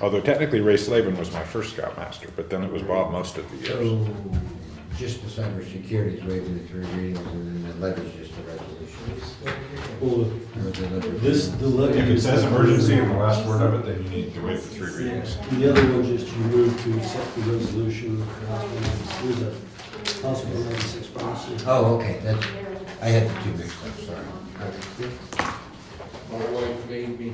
Although technically Ray Slavin was my first scoutmaster, but then it was Bob most of the years. So, just the cybersecurity is waiving the 3 readings, and then the levy's just a resolution. Well, Or the levy. the levy. If it says emergency in the last word of it, then you need to wait for 3 readings. The other one just you move to accept the resolution for House Bill 96, there's a House Bill 96 policy. Oh, okay, that's, I had the 2 mixed up, sorry. My wife made me.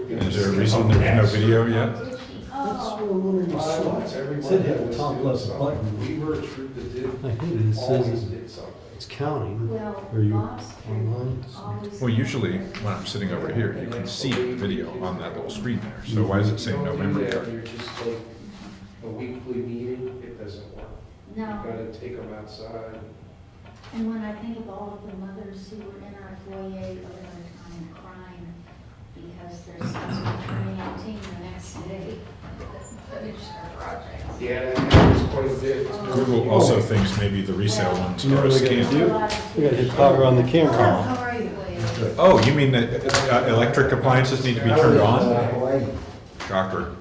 Is there a reason there's no video yet? That's what I'm wondering. It said hit the top left button. We were a troop that did. I hit it, it says always did something. it's counting. Well, Are you Bob's online? always. Well, usually when I'm sitting over here, you can see the video on that little screen there. So why is it saying no memory Yeah, card? You're just like, a weekly meeting, it doesn't work. You No, gotta take them outside. and when I think of all of the mothers who were in our foyer over the time crying because their sons were turning 18 the next day. Finish their project. Yeah, that happens quite a bit. It's been- Google also thinks maybe the resale ones You know are a what we gotta scam. do? We gotta hit power on the camera. How are you? Oh, you mean that electric appliances need to be turned on? Hawaii. Shocker.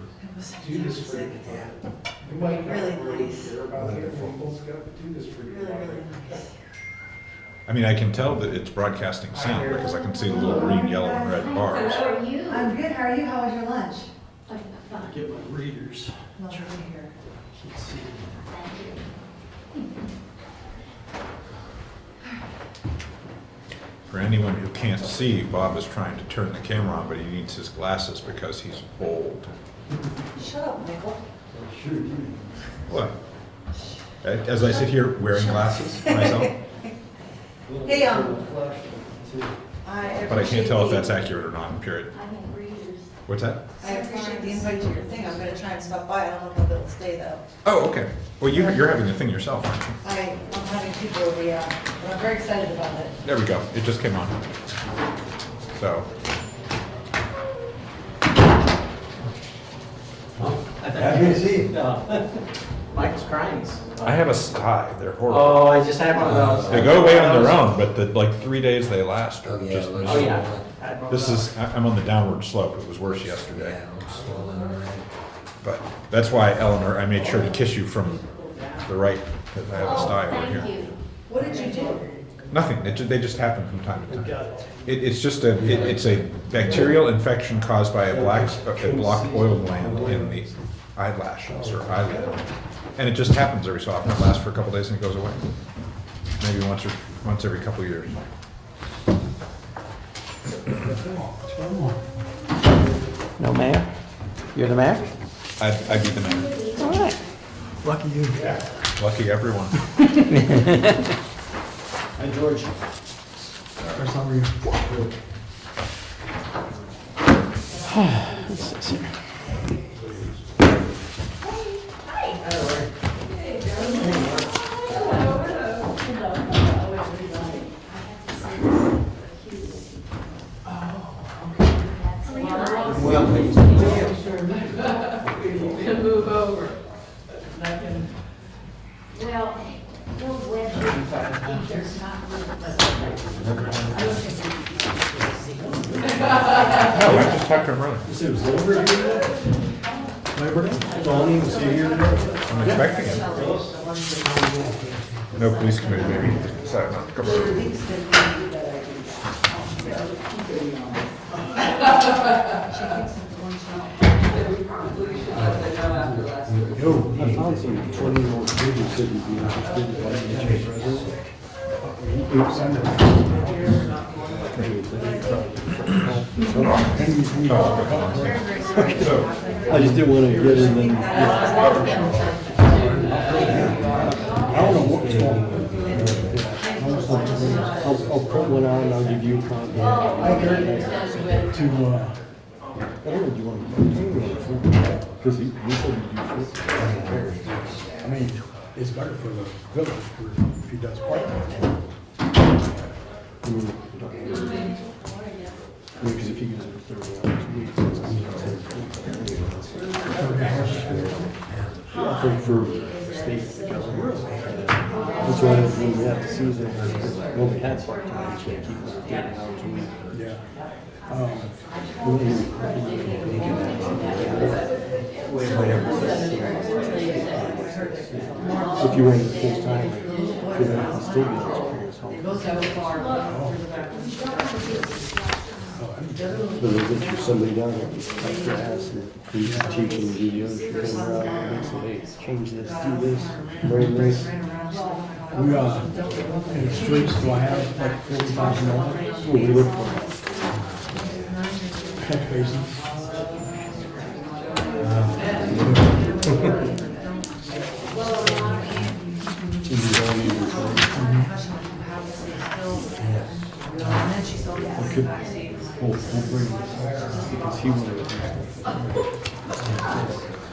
Do this for you. You might not Really really nice. care about it, Eagle Scout, but do this for you. Really, really nice. I mean, I can tell that it's broadcasting sound because I can see the little green, yellow, and red bars. How are you? I'm good, how are you? How was your lunch? Oh, fine. Get my readers. Lovely to hear. Thank you. For anyone who can't see, Bob is trying to turn the camera on, but he needs his glasses because he's old. Shut up, Michael. Sure do. What? As I sit here wearing glasses myself, Hey, but I can't tell if that's accurate or not, period. I have readers. What's that? I appreciate the invite to your thing. I'm gonna try and stop by. I don't know if I'll be able to stay though. Oh, okay. Well, you're having the thing yourself, aren't you? I'm having people over, yeah, but I'm very excited about it. There we go. It just came on. So, Happy to see you. Mike's crying. I have a sty. They're horrible. Oh, I just had one of those. They go away on their own, but the like 3 days they last are Oh, yeah. just. Oh, yeah. I had one of This those. is, I'm on the downward slope. It was worse yesterday. Yeah, I'm swollen already. But that's why, Eleanor, I made sure to kiss you from the right, because I have a sty over Thank here. you. What did you do? Nothing, they just happen from time to time. It's just it's a bacterial infection caused by a blocked oil gland in the eyelashes or eyelid. And it just happens every so often. It lasts for a couple days and it goes away. Maybe once every couple years. No mayor? You're the mayor? I'd be the man. All right. Lucky you. Lucky everyone. Hi, George. First time you. What's this here? Well, Bill Webb, there's not No, I just talked to him earlier. You said it was Labor Day? Labor Day? Donnie, was he here today? I'm expecting it. No police committee, maybe. Decided not to come over. Yo, I found some 20-year-old kid who said he'd be interested in running for president. So, I just didn't want to get in and. I don't know what's wrong. I'll put one on and I'll give you a contact. To, I don't know, do you want to? Because he said he'd do it. I mean, it's better for the village if he does part-time. Because if he gives it 30 hours a week, it's for state. That's why when we had the season, when we had part-time, we can't keep it 30 hours a week. Yeah. I if you went full time, because then you still get experience home. But they get you somebody down there, like grass, and who's teaching you the other shit, and they're out and say, hey, change this, do this, bring this. We, in the streets, do I have like $40,000? What we look for. Catch basin. You don't need your phone. Okay. We'll bring this, because he wanted to do stuff.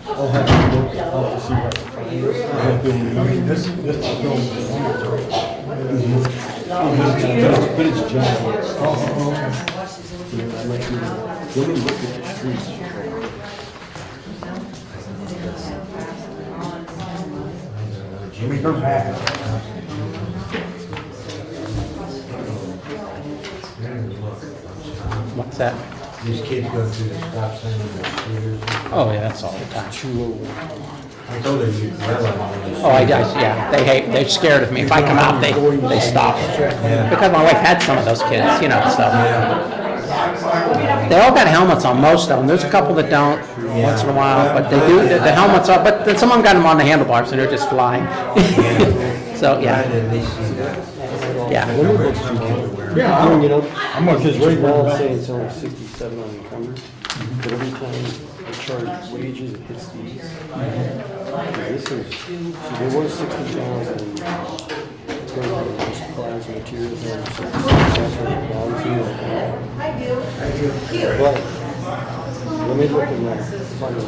I'll have to look, I'll have to see what I can find. I'll have to- I mean, this is building. But it's general. Oh, okay. You know, like, when you look at the streets, I mean, they're bad. What's that? These kids go through the stop sign with their scooters. Oh, yeah, that's all the time. I told her you'd yell at them. Oh, I guess, yeah, they're scared of me. If I come out, they stop. Because my wife had some of those kids, you know, so. They all got helmets on, most of them. There's a couple that don't, once in a while, but they do, the helmets are, but then some of them got them on the handlebars and they're just flying. So, yeah, At least see that. yeah. let me look through. Yeah, Bring it up. I'm gonna Because just right now bring it it's up. saying it's only 67 unencumbered, but every time I charge wages, it hits these. This is, so there was 60,000. Supplies and materials and but let me look in there, find out.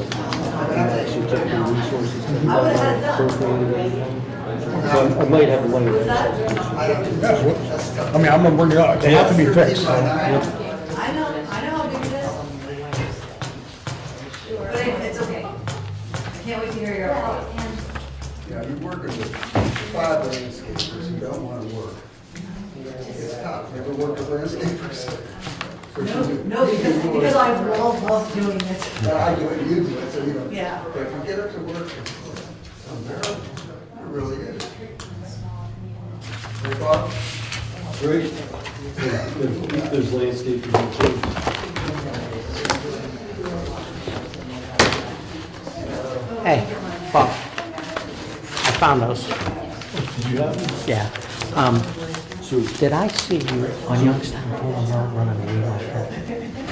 Actually take the resources to do that, appropriate everything. So I might have to lay it That's what, I mean, I'm gonna bring it up. They have to be fixed. So. I know how big it is. But it's okay. I can't wait to hear your report. Yeah, you're working with 5 landscapers who don't want to work. It's tough. Never worked with landscapers? For sure. No, because I love doing it. I do it, you do it, so you don't. Yeah. But if you get up to work, it's unbearable. It really is. Hey, Bob? Great. If there's landscaping, Hey, Bob, I found those. did you have them? Yeah. So, Did I see you on Youngstown Pole Mill running a wheel like that?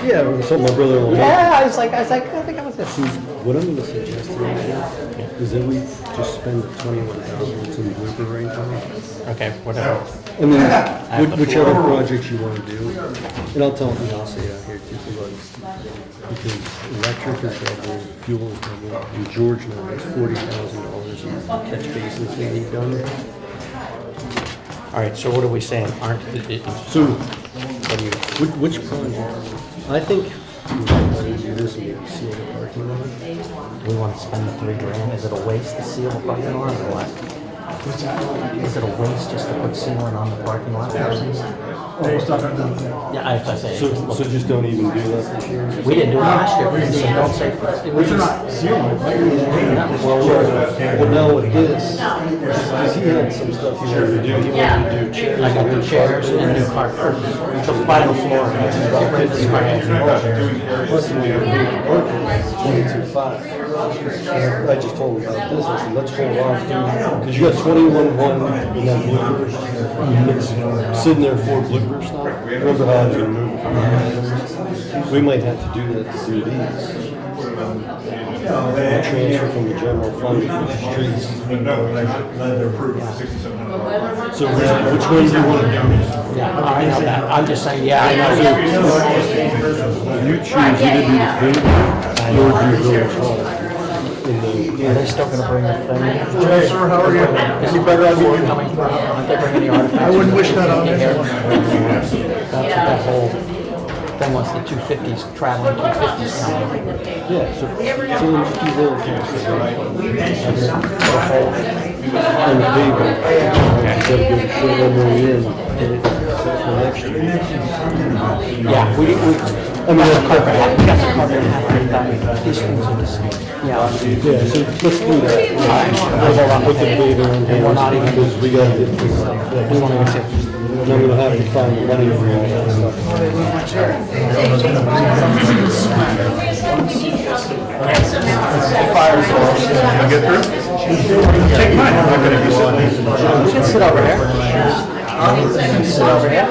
yeah, something my brother-in-law. Yeah, I was like, I think I was this. What I'm gonna suggest to you is that we just spend 21,000 to the blooper right now. Okay, whatever. And then have the whichever floor. projects you wanna do, and I'll tell them, I'll say it out here too, because electric is double, fuel is double, and George now has $40,000 in catch basins they need done. All right, so what are we saying? So, What do you, which project? I think we might want to do this and maybe seal the parking lot. we want to spend the $3,000? Is it a waste to seal the parking lot or what? Is it a waste just to put sealant on the parking lot? Oh, it's not gonna do anything. Yeah, I say. So just don't even do that this year? We didn't do it last year, so don't say. Which are not sealing. Well, now with this, because he had some stuff he wanted to do, he wanted to do chairs. I got new chairs and new carpet, the final floor. Which is about 50. Plus, we have to 22.5. I just told him about this, I said, let's hold off, because you got 21.1 in that blooper. It's sitting there for blooper stuff. Remember how I was gonna move it from there? We might have to do that to do these. Transfer from the general fund to the streets. So which one do you want to do? Yeah, I know that. I'm just saying, yeah, I know. You choose either do the thing or do village hall. Are they still gonna bring the thing? Jay, sir, how are you? Is he better on you? Coming from, aren't they bringing the artifacts? I wouldn't wish that on That's anyone. what that whole thing was, the 250s, traveling 250s coming. Yeah, so in village hall. And the pavement. Instead of getting shit over in, and it's set for next year. Yeah, we I mean, that's correct. We got the carpet half, these things are the same. Yeah. Yeah, so let's do that. With the data and we're not even, because we got it. We won't even see. And I'm gonna have to find the money for all that stuff. You get through? Take mine, I'm not gonna be sitting. You can sit over here. Sit over here.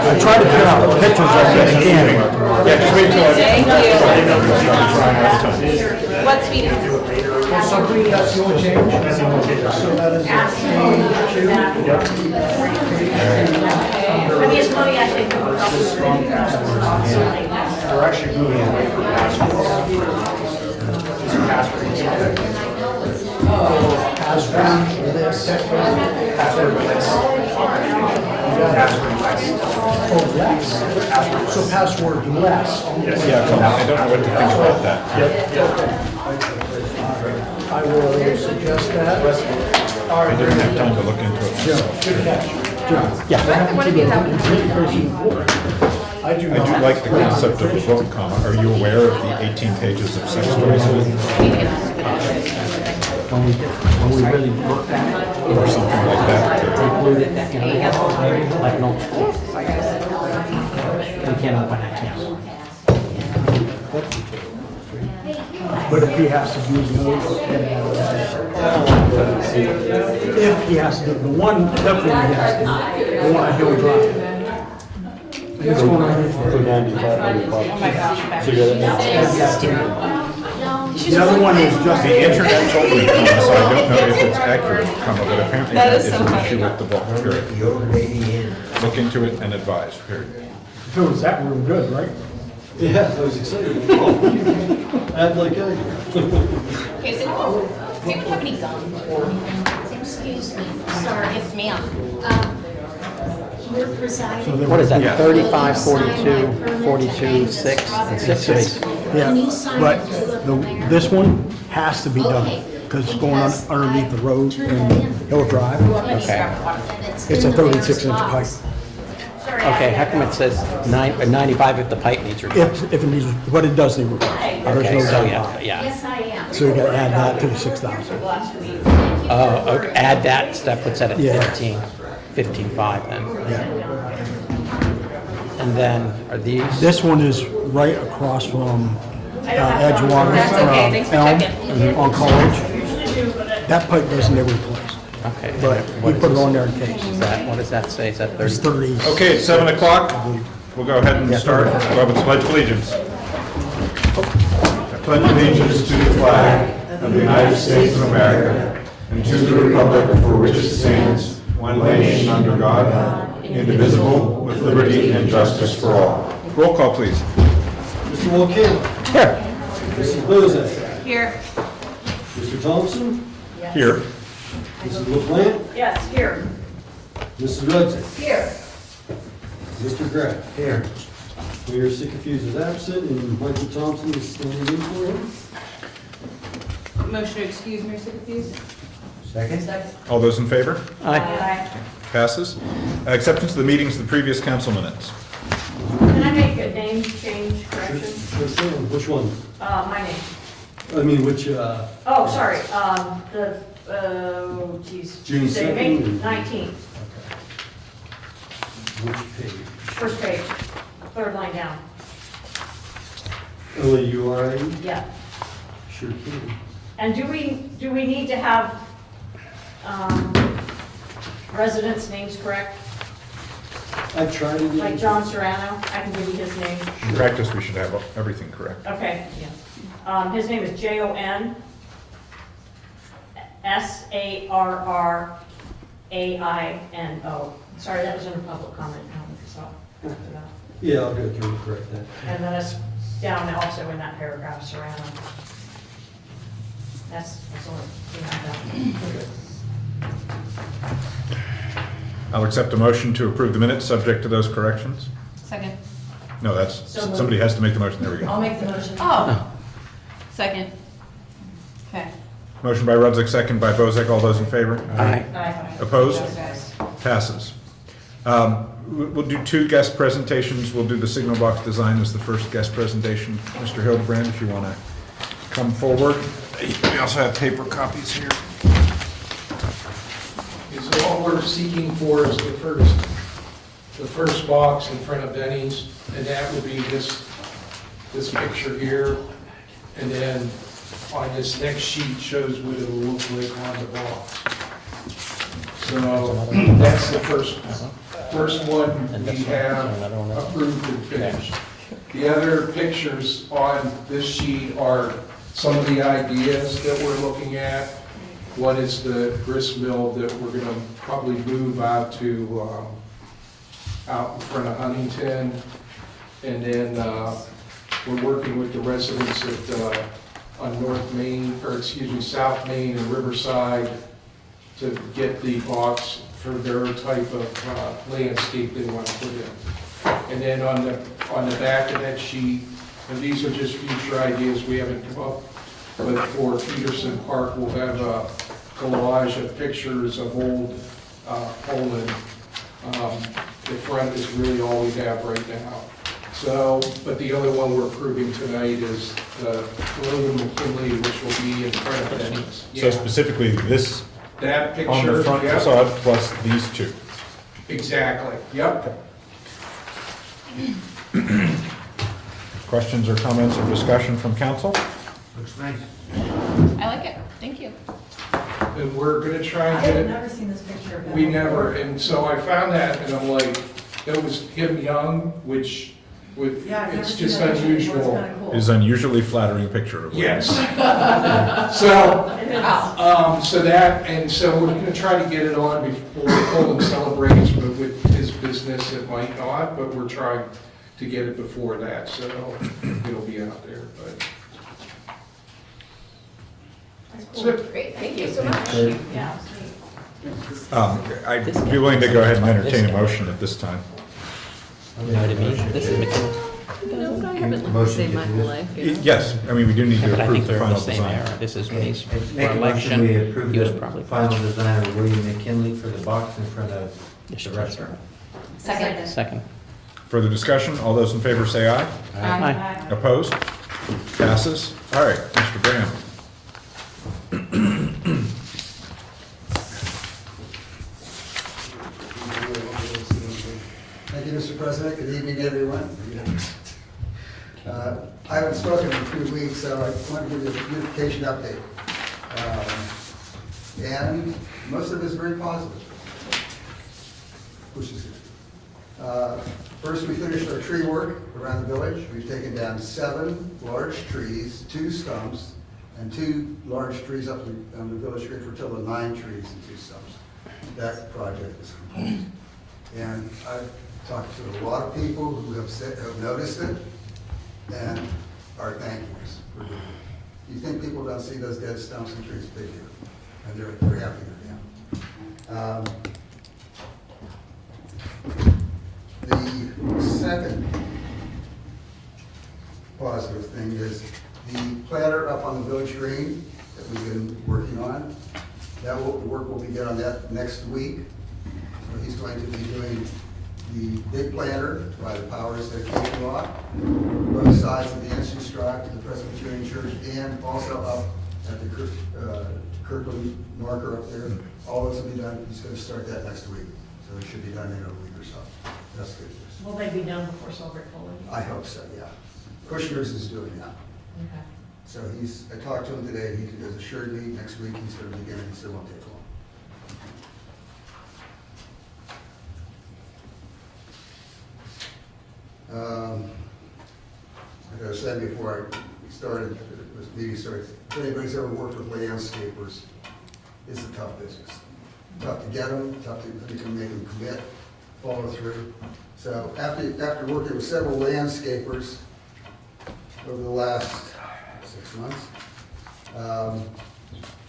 I try to put out pictures of it again. Yeah, just wait till I. What speed? So that's the only change? So that is I mean, it's really, I think. We're actually moving away from passwords. Just passwords. password, this. Password list. Password list. Oh, less. So password less. Yeah, come on, I don't know what to think about that. I will suggest that. I didn't have time to look into it myself. Good catch. John. Yeah. What have you done? I do I not. do like the concept of a book, comma. Are you aware of the 18 pages of sex stories When we really looked at it, or something like that? included that, you know, like no. We can't open that, yes. But if he has to use those, if he has to, the one definitely he has to, the one I don't drive. It's going on. For $9,500. So you got The other one is just. The internet told me, comma, so I don't know if it's accurate, comma, but apparently that is an issue with the book, period. The old lady in. Look into it and advise, period. If it was that, we were good, right? Yeah, I was excited. Act like I. Okay, is anyone, does anyone have any gum? Excuse me, sorry. Sorry, yes, ma'am. You're presiding. What is that, Yeah. 35, 42, 42, 6, and 6 days? Yeah, but this one has to be done, because it's going underneath the road in Hill Drive. Okay. It's a 36-inch pipe. Okay, how come it says 95 if the pipe needs repaired? If it needs, but it does need repair. There's Okay, no so doubt yeah, about it. yeah. Yes, I am. So you gotta add that to the 6,000. Oh, okay, add that, so that puts it at Yeah. 15.5 then. Yeah. And then, are these? This one is right across from Edgewater, That's okay, thanks for checking. On College. That pipe doesn't get replaced, Okay. but what we is put it this? on there in case. Is that, what does that say? Is that It's 30? 30. Okay, it's 7 o'clock. We'll go ahead and start. Robert's Pledge of Allegiance. I pledge allegiance to the flag of the United States of America and to the republic for which it stands, one nation under God, indivisible, with liberty and justice for all. Roll call, please. Mr. Walkill. Here. Mrs. Bozak. Here. Mr. Thompson. Here. Mrs. LaPlante. Yes, here. Mrs. Rudzik. Here. Mr. Graff. Here. Mayor Sikafuse is absent and Michael Thompson is standing in for him. Motion to excuse me, please. Second? All those in favor? Aye. Passes. Acceptance of the meetings of the previous council minutes. Can I make a name change correction? Sure thing. Which one? My name. I mean, which, Oh, sorry, geez. June Tuesday, May 2nd. 19th, which page? first page, third line down. LAURA? Yeah. Sure can. And do we need to have residents' names correct? I tried it. Like John Serrano, I can give you his name. In practice, we should have everything correct. Okay, yeah. His name is JONSARRAINO. Sorry, that was under public comment. I don't know if you saw it. Yeah, I'll go through and correct that. And then it's down also in that paragraph, Serrano. That's the only thing I've done. I'll accept a motion to approve the minutes, subject to those corrections. Second. No, that's, somebody has to make the motion. There we go. I'll make the motion. Oh. Second. Okay. Motion by Rudzik, second by Bozak. All those in favor? Aye. Aye. Opposed? Passes. We'll do 2 guest presentations. We'll do the signal box design as the first guest presentation. Mr. Hildebrand, if you want to come forward. We also have paper copies here. So all we're seeking for is the first box in front of Denny's, and that would be this picture here. And then on this next sheet shows what it'll look like on the box. So that's the first one we have approved and finished. The other pictures on this sheet are some of the ideas that we're looking at. One is the grist mill that we're gonna probably move out to, out in front of Huntington. And then, we're working with the residents at, on North Main, or excuse me, South Main and Riverside to get the box for their type of, landscape they want to put in. And then on the back of that sheet, and these are just future ideas, we haven't come up, but for Peterson Park, we'll have a collage of pictures of old Poland. The front is really all we have right now. So, but the other one we're approving tonight is the William McKinley, which will be in front of Denny's. So specifically this That picture. on the front yep. facade plus these 2. Exactly, yep. Questions or comments or discussion from council? Looks nice. I like it, thank you. And we're gonna try and I get have it. never seen this picture of him. We never, and so I found that, and I'm like, that was him young, which with, Yeah, I've never it's seen just that picture. It was unusual. kinda cool. Is unusually flattering picture of William. Yes. So that, and so we're gonna try to get it on before Poland celebrates, but with his business, it might not, but we're trying to get it before that, so it'll be out there, but. That's it. Great, thank you so much. Yeah. I'd be willing to go ahead and entertain a motion at this time. You know what I mean? This is McKinley. No, I haven't Motion saved my to whole do- life. you know? Yes, I mean, we do need Yeah, to but I approve think the they're in final the same design. era. This is when he's for Make a motion, we election. approve He was the probably. final design of William McKinley for the box in front of the restaurant. Second. Second. Further discussion? All those in favor say aye. Aye. Opposed? Passes. All right, Mr. Graham. Thank you, Mr. President. Good evening, everyone. I haven't spoken in 3 weeks, so I want to give you a beautification update. And most of it is very positive, which is good. First, we finished our tree work around the village. We've taken down 7 large trees, 2 stumps, and 2 large trees up on the village street for a total of 9 trees and 2 stumps. That project is complete. And I've talked to a lot of people who have noticed it and are thanking us for doing it. You think people don't see those dead stumps and trees? They do, and they're happy they're down. The second positive thing is the planter up on the village green that we've been working on. The work will begin on that next week. So he's going to be doing the big planter by the Power Dedication Lot, both sides of the entrance drive to the Presbyterian Church, and also up at the Kirkland marker up there. All those will be done. He's going to start that next week. So it should be done in a week or so. That's good news. Will they be done before Celebrate Poland? I hope so, yeah. Kushner's is doing that. Okay. So I talked to him today, he has assured me next week he's going to begin, it still won't take long. Like I was saying before I started, this meeting started, if anybody's ever worked with landscapers, it's a tough business. Tough to get them, tough to make them commit, follow through. So after working with several landscapers over the last 6 months,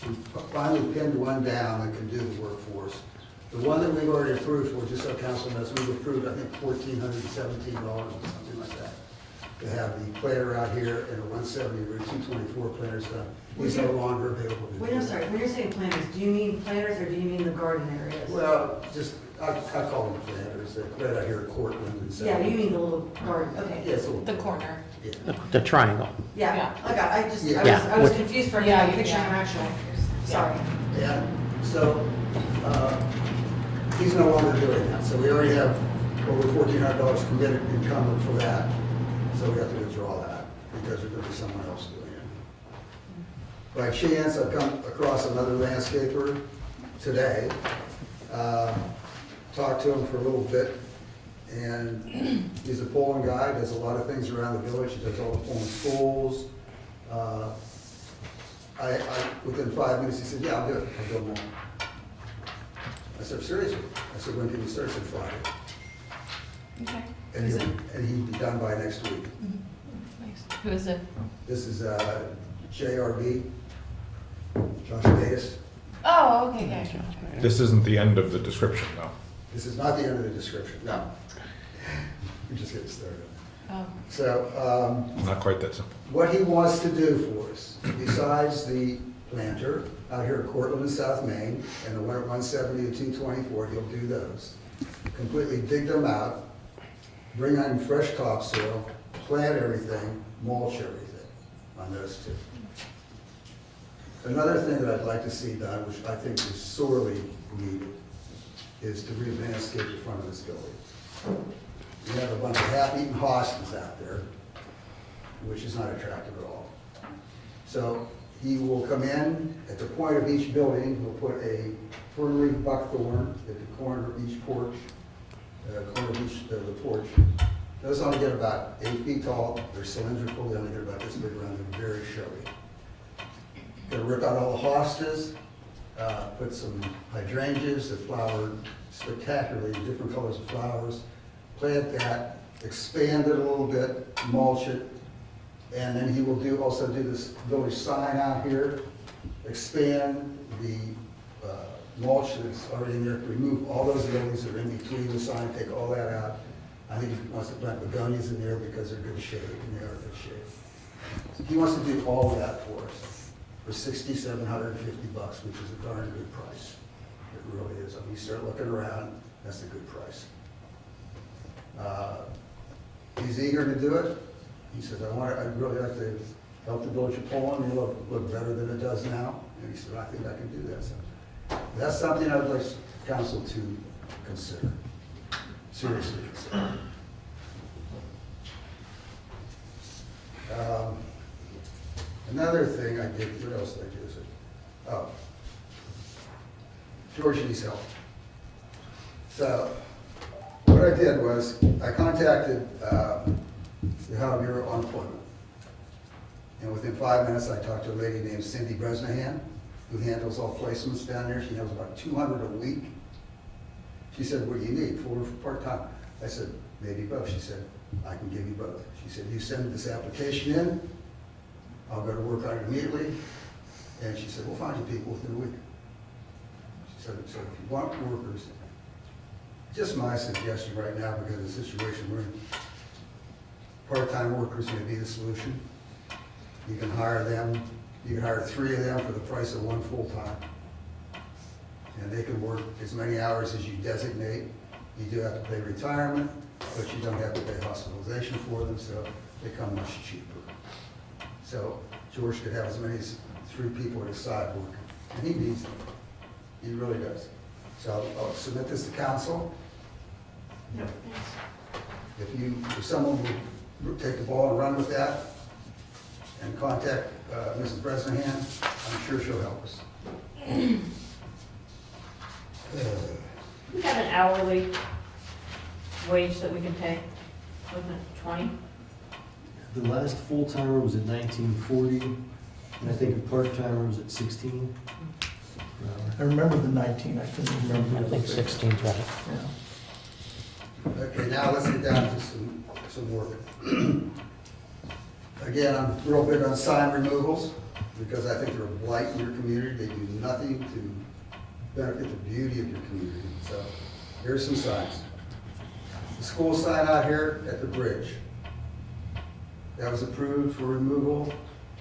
we finally pinned one down that can do the work for us. The one that we've already approved for, just so council knows, we've approved, I think, $1,417 or something like that, to have the planter out here and a 170 or 224 planters done. He's no longer available to do Wait, I'm that. sorry, when you're saying planters, do you mean planters or do you mean the garden areas? Well, just I call them planters, they're right out here at Cortland and South. Yeah, you mean the little garden, Yeah, okay. it's a little. The corner. Yeah. The triangle. Yeah, I just, Yeah. I was confused for a minute, Yeah, I'm picturing yeah. actual, sorry. Yeah, so, he's no longer doing that, so we already have over $1,400 committed encumbered for that, so we have to withdraw that, because there's gonna be someone else doing it. By chance, I've come across another landscaper today, talked to him for a little bit, and he's a Poland guy, does a lot of things around the village, he does all the Poland schools. Within 5 minutes, he said, yeah, I'll do it, I'll go now. I said, seriously? I said, when can you start? He said, Friday. Okay. And he'd be done by next week. Nice. Who is it? This is JRB, Josh Davis. Oh, okay, okay. This isn't the end of the description, though. This is not the end of the description, no. We're just getting started. Oh. So, Not quite that simple. what he wants to do for us, besides the planter out here at Cortland and South Main, and the 170 and 224, he'll do those. Completely dig them out, bring on fresh topsoil, plant everything, mulch everything on those two. Another thing that I'd like to see done, which I think is sorely needed, is to re-landscape the front of this building. We have a bunch of half-eaten hostas out there, which is not attractive at all. So he will come in, at the point of each building, he'll put a fern leaf buckthorn at the corner of each porch, corner of each, the porch. Those only get about 8 feet tall, they're cylindrical, they only get about this big around, they're very showy. Gonna rip out all the hostas, put some hydrangeas that flower spectacularly, different colors of flowers, plant that, expand it a little bit, mulch it, and then he will also do this village sign out here, expand the mulch that's already in there, remove all those lilies that are in between the sign, take all that out. I think he wants to plant begonias in there because they're good shape, and they are good shape. He wants to do all of that for us for $6,750, which is a darn good price. It really is. When you start looking around, that's a good price. He's eager to do it. He says, I'd really like to help the village of Poland look better than it does now. And he said, I think I can do that. So that's something I would like council to consider, seriously consider. Another thing I did, what else did I do? Oh, George needs help. So what I did was I contacted the Bureau on Employment. And within 5 minutes, I talked to a lady named Cindy Bresnahan, who handles all placements down there. She has about 200 a week. She said, what do you need, full or part-time? I said, maybe both. She said, I can give you both. She said, you send this application in, I'll go to work on it immediately. And she said, we'll find you people within a week. She said, so if you want workers, just my suggestion right now, because of the situation we're in, part-time workers may be the solution. You can hire them, you can hire 3 of them for the price of 1 full-time. And they can work as many hours as you designate. You do have to pay retirement, but you don't have to pay hospitalization for them, so they come much cheaper. So George could have as many as 3 people at his side working, and he needs them. He really does. So I'll submit this to council. If someone would take the ball and run with that and contact Mrs. Bresnahan, I'm sure she'll help us. We got an hourly wage that we can pay, wasn't it 20? The last full-timer was at 1940, and I think a part-timer was at 16. I remember the 19, I couldn't remember. I think 16's right. Yeah. Okay, now let's get down to some work. Again, I'm real big on sign removals because I think they're a blight in your community. They do nothing to benefit the beauty of your community. So here's some signs. The school sign out here at the bridge. That was approved for removal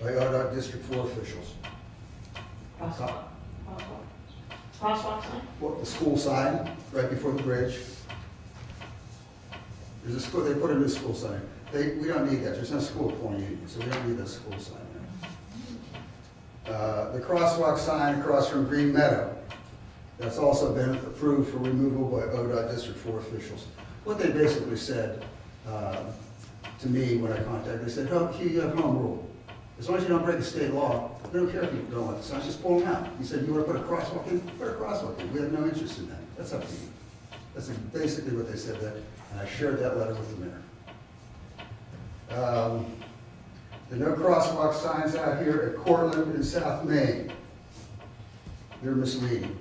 by ODOT District 4 officials. Crosswalk sign? What, the school sign, right before the bridge. There's a school, they put in a school sign. We don't need that, there's no school at Point Union, so we don't need that school sign there. The crosswalk sign across from Green Meadow, that's also been approved for removal by ODOT District 4 officials. What they basically said to me when I contacted, they said, oh, you have home rule. As long as you don't break the state law, they don't care if you don't want the signs, just pull them out. He said, you want to put a crosswalk in? Put a crosswalk in. We have no interest in that. That's up to you. That's basically what they said then, and I shared that letter with the mayor. The no crosswalk signs out here at Cortland and South Main, they're misleading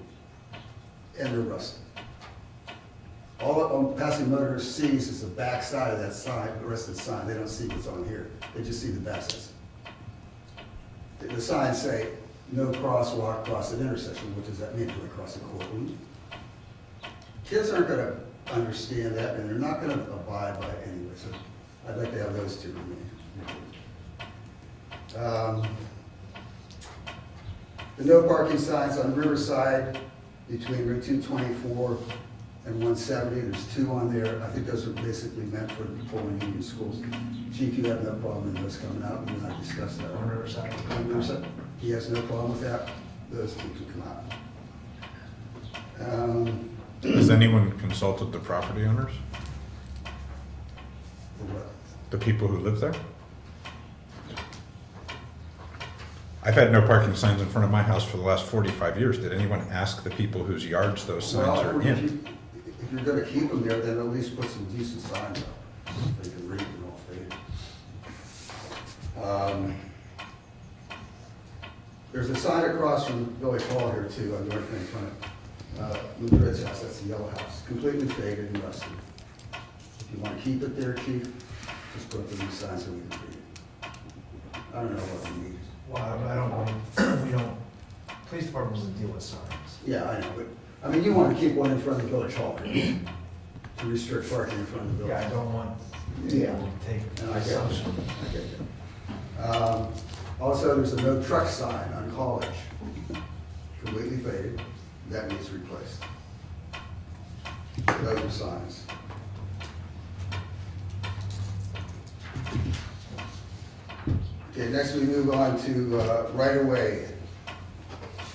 and they're rusted. All passing motorists sees is the back side of that sign, the rest of the sign. They don't see what's on here. They just see the back side. The signs say, no crosswalk across an intersection. What does that mean? Do I cross a Cortland? Kids aren't going to understand that, and they're not going to abide by it anyway. So I'd like to have those two remain. The no parking signs on Riverside between Route 224 and 170, there's 2 on there. I think those are basically meant for people in union schools. Chief, you have no problem in those coming out. We and I discussed that. On Riverside. On Riverside? He has no problem with that. Those 2 can come out. Has anyone consulted the property owners? For what? The people who live there? I've had no parking signs in front of my house for the last 45 years. Did anyone ask the people whose yards those signs are Well, in? if you're gonna keep them there, then at least put some decent signs up. They can read and all fade. There's a sign across from Village Hall here too, on North Main front of Madrid's house, that's the yellow house, completely faded and rusted. If you wanna keep it there, chief, just put up the new sign so we can read it. I don't know what we need. Well, I don't, we don't, police department doesn't deal with signs. Yeah, I know, but, I mean, you wanna keep one in front of the Village Hall here, to restrict parking in front of the village. Yeah, I don't want Yeah. people to take And I get that. assumption. I get that. Also, there's a no truck sign on College, completely faded, that needs replaced. Those are signs. Okay, next we move on to right-of-way,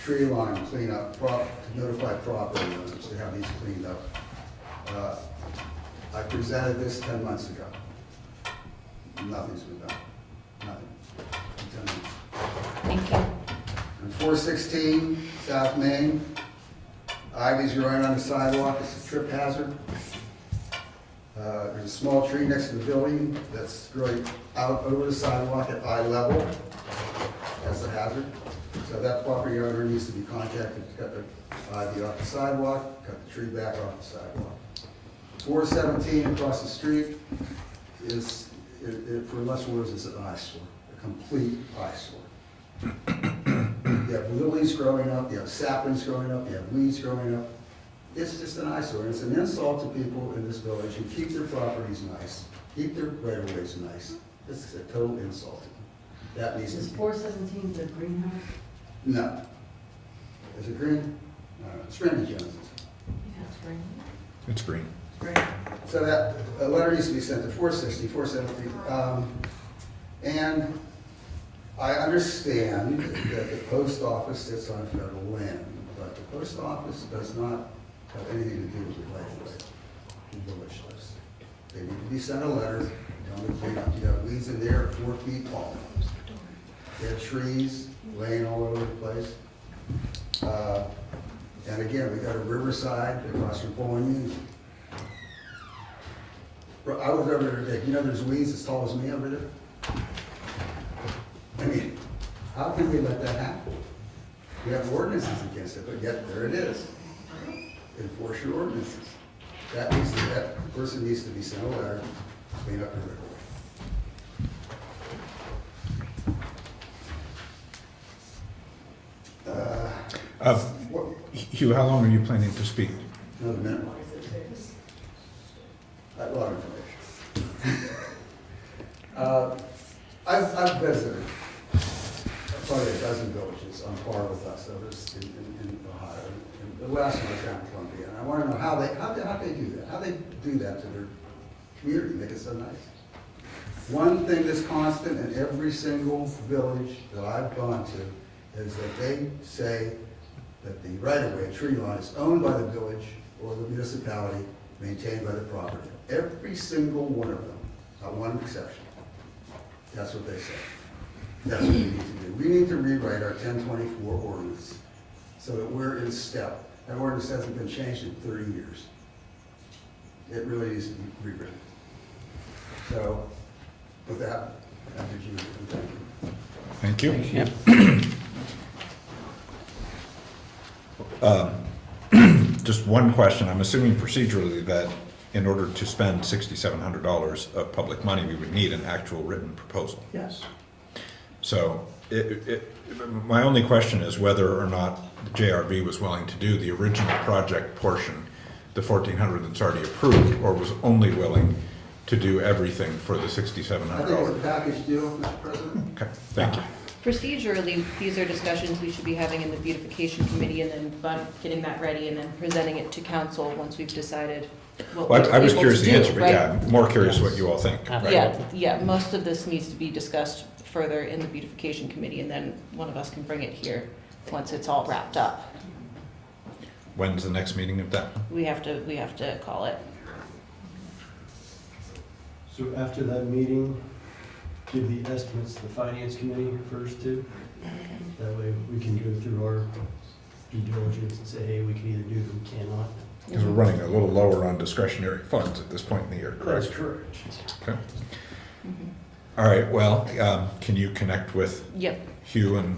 tree line cleanup, to notify property owners to have these cleaned up. I presented this 10 months ago. Nothing's been done. Nothing. I'm telling you. Thank you. On 416 South Main, ivy's growing on the sidewalk, it's a trip hazard. There's a small tree next to the building that's growing out over the sidewalk at eye level. That's a hazard. So that property owner needs to be contacted to cut the ivy off the sidewalk, cut the tree back off the sidewalk. 417 across the street is, for less words, it's an eyesore, a complete eyesore. You have lilies growing up, you have saplings growing up, you have weeds growing up. It's just an eyesore. It's an insult to people in this village who keep their properties nice, keep their right-of-ways nice. This is a total insult to them. That needs to Is be. 417 the greenhouse? No. Is it green? It's Randy Jones's. Yeah, it's green. It's green. Great. So that, a letter needs to be sent to 460, 470. And I understand that the post office sits on federal land, but the post office does not have anything to do with the right of way in village lists. They need to be sent a letter, telling them to clean up. You got weeds in there 4 feet tall. You have trees laying all over the place. And again, we got a Riverside across from Point Union. I was over there today, you know there's weeds as tall as me over there? I mean, how can we let that happen? We have ordinances against it, but yet there it is. Enforce your ordinances. That person needs to be sent a letter, clean up the river. Hugh, how long are you planning to speak? Another minute. I have a lot of information. I've visited probably a dozen villages on par with us, others in Ohio, and in the town of Columbia, and I want to know how they do that, how they do that to their community, make it so nice. One thing that's constant in every single village that I've gone to is that they say that the right-of-way, tree line, is owned by the village or the municipality, maintained by the property. Every single one of them, not one exception. That's what they say. That's what we need to do. We need to rewrite our 1024 ordinance so that we're in step. That ordinance hasn't been changed in 30 years. It really needs to be rewritten. So, with that, I bid you thank you. Thank you. Yep. Just one question. I'm assuming procedurally that in order to spend $6,700 of public money, we would need an actual written proposal. Yes. So my only question is whether or not the JRB was willing to do the original project portion, the 1,400 that's already approved, or was only willing to do everything for the I think it's a $6,700. package deal, Mr. President. Okay, thank you. Procedurally, these are discussions we should be having in the beautification committee and then getting that ready and then presenting it to council once we've decided what Well, we're I was able curious to the do, answer, but right? yeah, I'm more curious what you all think. right? Yeah, most of this needs to be discussed further in the beautification committee and then one of us can bring it here once it's all wrapped up. When's the next meeting of that? We have to call it. So after that meeting, give the estimates to the finance committee first too. That way we can go through our due diligence and say, hey, we can either do it or we cannot. Because we're running a little lower on discretionary funds at this point in the year, That's correct? correct. Okay. All right, well, can you connect with Yep, Hugh and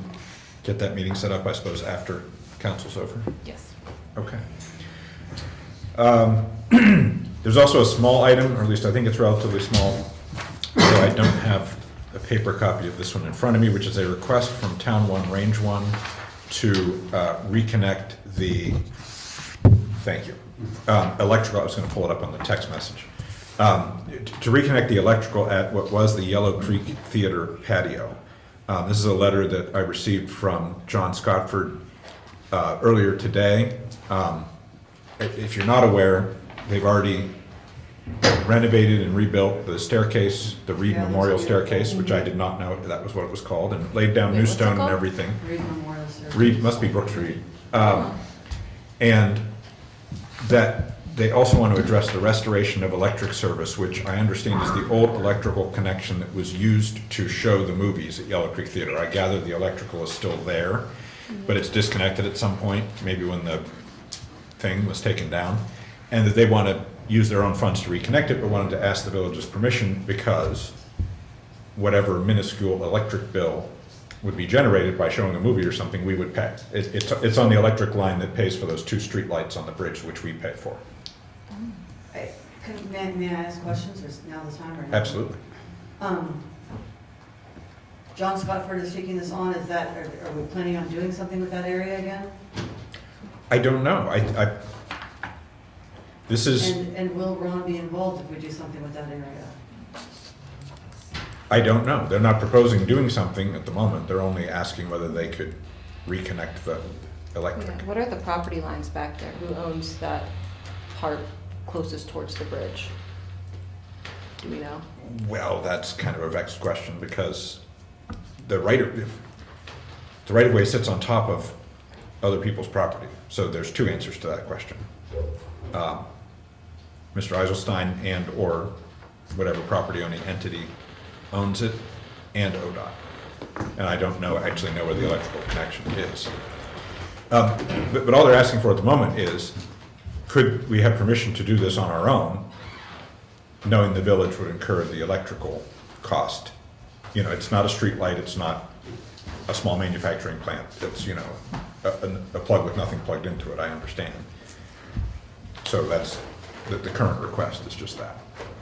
get that meeting set up, I suppose, after council's over? yes. Okay. There's also a small item, or at least I think it's relatively small, although I don't have a paper copy of this one in front of me, which is a request from Town 1, Range 1 to reconnect the, thank you, electrical, I was going to pull it up on the text message, to reconnect the electrical at what was the Yellow Creek Theater patio. This is a letter that I received from John Scottford earlier today. If you're not aware, they've already renovated and rebuilt the staircase, the Reed Memorial Staircase, which I did not know that was what it was called, and laid down Wait, new what's it stone and called? everything. Reed Memorial Service. Reed, must be Brooks Reed. And that they also want to address the restoration of electric service, which I understand is the old electrical connection that was used to show the movies at Yellow Creek Theater. I gather the electrical is still there, but it's disconnected at some point, maybe when the thing was taken down, and that they want to use their own funds to reconnect it, but wanted to ask the village's permission because whatever minuscule electric bill would be generated by showing a movie or something, we would pay. It's on the electric line that pays for those 2 street lights on the bridge, which we pay for. May I ask questions, or is now the time or not? Absolutely. John Scottford is taking this on, are we planning on doing something with that area again? I don't know. This is, And will Ron be involved if we do something with that area? I don't know. They're not proposing doing something at the moment. They're only asking whether they could reconnect the electric. What are the property lines back there? Who owns that part closest towards the bridge? Do we know? Well, that's kind of a vexed question because the right-of-way sits on top of other people's property. So there's 2 answers to that question. Mr. Eiselstein and/or whatever property owning entity owns it, and ODOT. And I don't actually know where the electrical connection is. But all they're asking for at the moment is, could we have permission to do this on our own, knowing the village would incur the electrical cost? You know, it's not a street light, it's not a small manufacturing plant, it's, you know, a plug with nothing plugged into it, I understand. So that's, the current request is just that.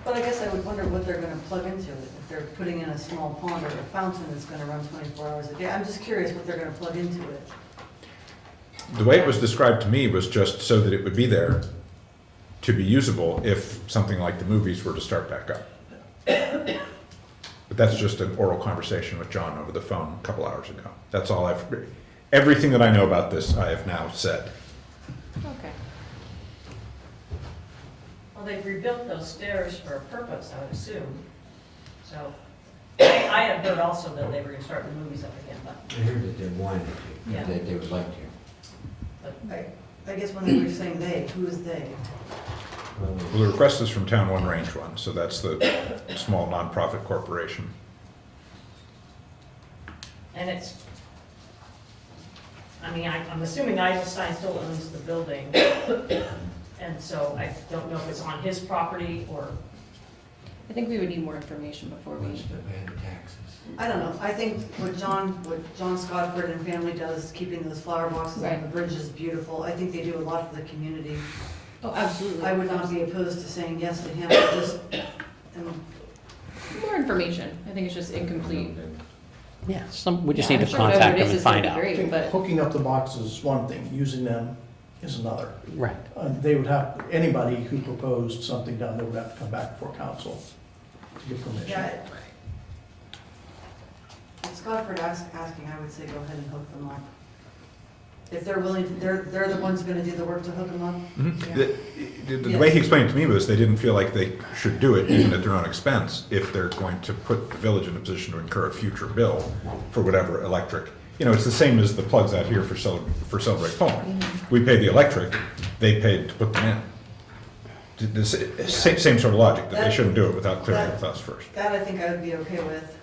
But I guess I would wonder what they're gonna plug into it, if they're putting in a small pond or a fountain that's gonna run 24 hours a day. I'm just curious what they're gonna plug into it. The way it was described to me was just so that it would be there to be usable if something like the movies were to start back up. But that's just an oral conversation with John over the phone a couple hours ago. That's all everything that I know about this, I have now said. Okay. Well, they've rebuilt those stairs for a purpose, I would assume. So I had heard also that they were gonna start the movies up again, but I heard that they wanted Yeah. to, that they would like to. I guess when they were saying they, who is they? Well, the request is from Town One Range One, so that's the small nonprofit corporation. and it's, I mean, I'm assuming Eisenstein still owns the building. And so I don't know if it's on his property or, I think we would need more information before we. What's the bad taxes? I don't know, I think what John Scottford and family does, keeping those flower boxes on Right. the bridge is beautiful. I think they do a lot for the community. Oh, absolutely. I would not be opposed to saying yes to him, just, More information. I think it's just incomplete. Yeah, we just Yeah, need I'm to sure whatever contact it them is and is gonna find be out. I great, think but hooking up the boxes is one thing, using them is another. Right. They would have, anybody who proposed something done, they would have to come back before council to get permission. yeah. If Scottford asking, I would say go ahead and hook them up. If they're willing, they're the ones gonna do the work to hook them up. The way he explained it to me was they didn't feel like they should do it even at their own expense if they're going to put the village in a position to incur a future bill for whatever electric. You know, it's the same as the plugs out here for Celebrate Poland. We pay the electric, they paid to put them in. The same sort of logic, that they shouldn't do it without clearing it with us first. That I think I would be okay with.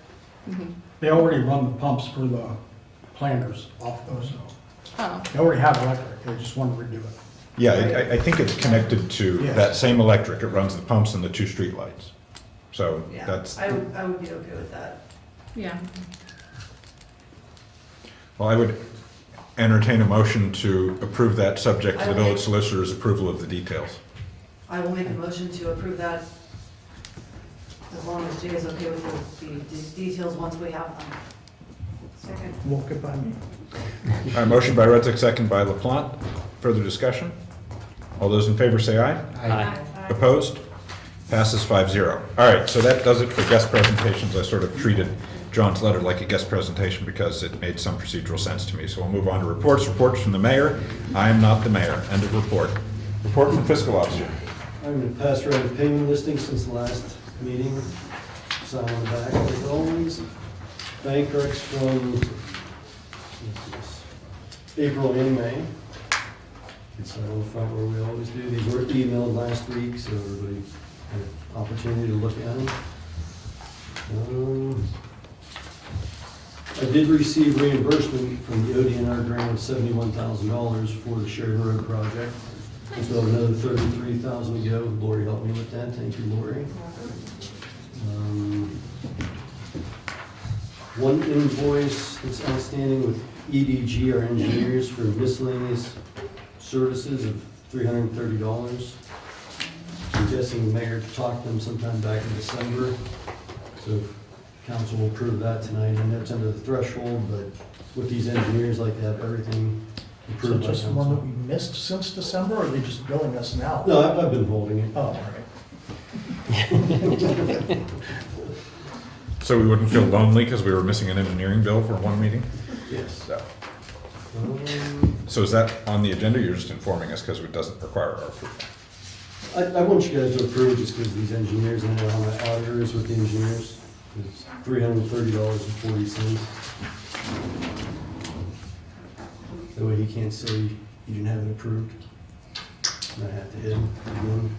They already run the pumps for the planters off those, so. oh, They already have electric, they just want to redo it. Yeah, I think it's connected to Yes. that same electric. It runs the pumps and the two streetlights. So Yeah, that's, I would be okay with that. yeah. well, I would entertain a motion to approve that subject to the village solicitor's approval of the details. I will make a motion to approve that as long as Jay is okay with the details once we have them. Second. Won't get by me. All right, motion by Reddick, second by LaPlante. Further discussion? All those in favor say aye. Aye. Opposed? Passes 5-0. All right, so that does it for guest presentations. I sort of treated John's letter like a guest presentation because it made some procedural sense to me. So we'll move on to reports. Reports from the mayor. I am not the mayor. End of report. Report from fiscal officer. I'm going to pass around the payment listing since the last meeting. Sign on the back like always. Bank recs from April and May. It's on the front where we always do. These were emailed last week, so everybody had an opportunity to look at them. I did receive reimbursement from the ODNR grant of $71,000 for the Sheridan Road project. Still have another $33,000 to go. Lori helped me with that. Thank you, Lori. One invoice that's outstanding with EDG, our engineers, for miscellaneous services of $330. I'm guessing the mayor talked to them sometime back in December. So if council will approve that tonight, and that's under the threshold, but with these engineers, like to have everything Is it approved by just one that council. we missed since December, or are they just billing us now? No, I've been holding it. Oh, all right. So we wouldn't feel lonely because we were missing an engineering bill for one meeting? Yes. So, so is that on the agenda? You're just informing us because it doesn't require our approval? I want you guys to approve just because these engineers, and I know how my auditor is with the engineers. It's $330.40. That way he can't say you didn't have it approved. And I have to hit him again.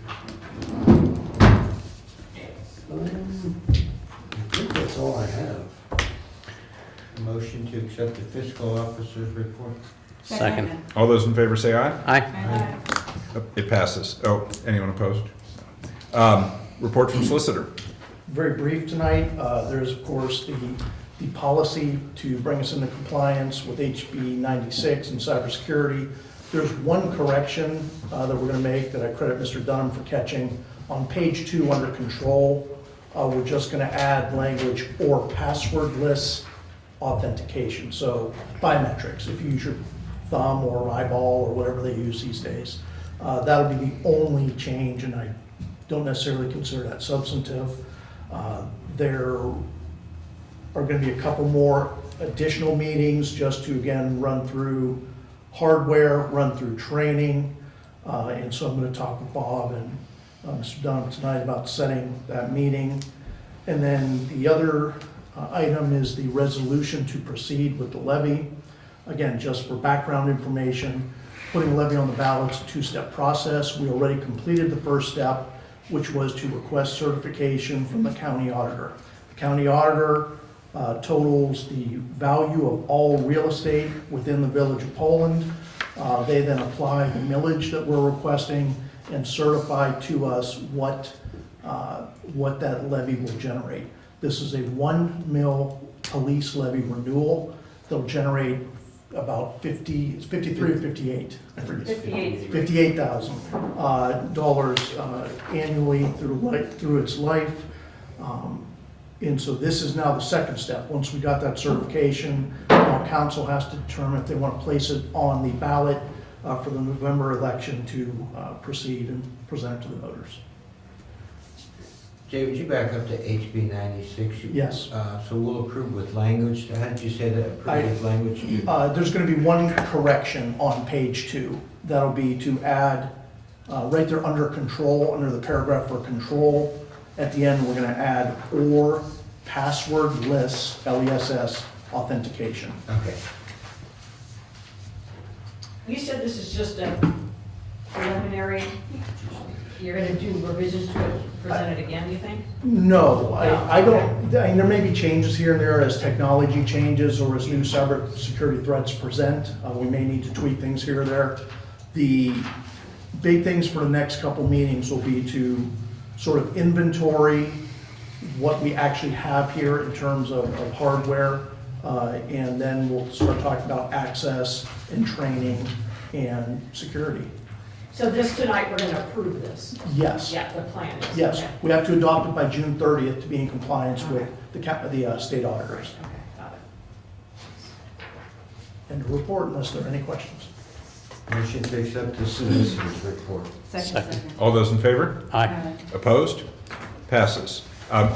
I think that's all I have. Motion to accept the fiscal officer's report. Second. All those in favor say aye. Aye. It passes. Oh, anyone opposed? Report from solicitor. Very brief tonight. There's, of course, the policy to bring us into compliance with HB 96 and cybersecurity. There's one correction that we're going to make that I credit Mr. Dunham for catching. On page 2 under control, we're just going to add language or passwordless authentication. So biometrics, if you use your thumb or eyeball or whatever they use these days. That'll be the only change, and I don't necessarily consider that substantive. There are going to be a couple more additional meetings just to, again, run through hardware, run through training. And so I'm going to talk with Bob and Mr. Dunn tonight about setting that meeting. And then the other item is the resolution to proceed with the levy. Again, just for background information, putting a levy on the ballot is a two-step process. We already completed the first step, which was to request certification from the county auditor. The county auditor totals the value of all real estate within the village of Poland. They then apply the millage that we're requesting and certify to us what that levy will generate. This is a 1 mil police levy renewal. They'll generate about 53 or 58. I forget. $58,000 annually through its life. And so this is now the second step. Once we got that certification, now council has to determine if they want to place it on the ballot for the November election to proceed and present it to the voters. Jay, would you back up to HB 96? Yes. So we'll approve with language. How did you say that? Approve with language? There's going to be one correction on page 2. That'll be to add, right there under control, under the paragraph for control, at the end, we're going to add or passwordless, LESS, authentication. Okay. You said this is just a preliminary, you're gonna do revisions to it, present it again, you think? No, I don't, I mean, there may be changes here and there as technology changes or as new cybersecurity threats present. We may need to tweak things here or there. The big things for the next couple meetings will be to sort of inventory what we actually have here in terms of hardware, and then we'll start talking about access and training and security. So this tonight, we're gonna approve this? Yes. Yeah, the plan is? Yes, Okay. we have to adopt it by June 30th to be in compliance with the state auditors. Okay, got it. And to report unless there are any questions. Motion to accept the solicitor's report. Second. All those in favor? Aye. Opposed? Passes.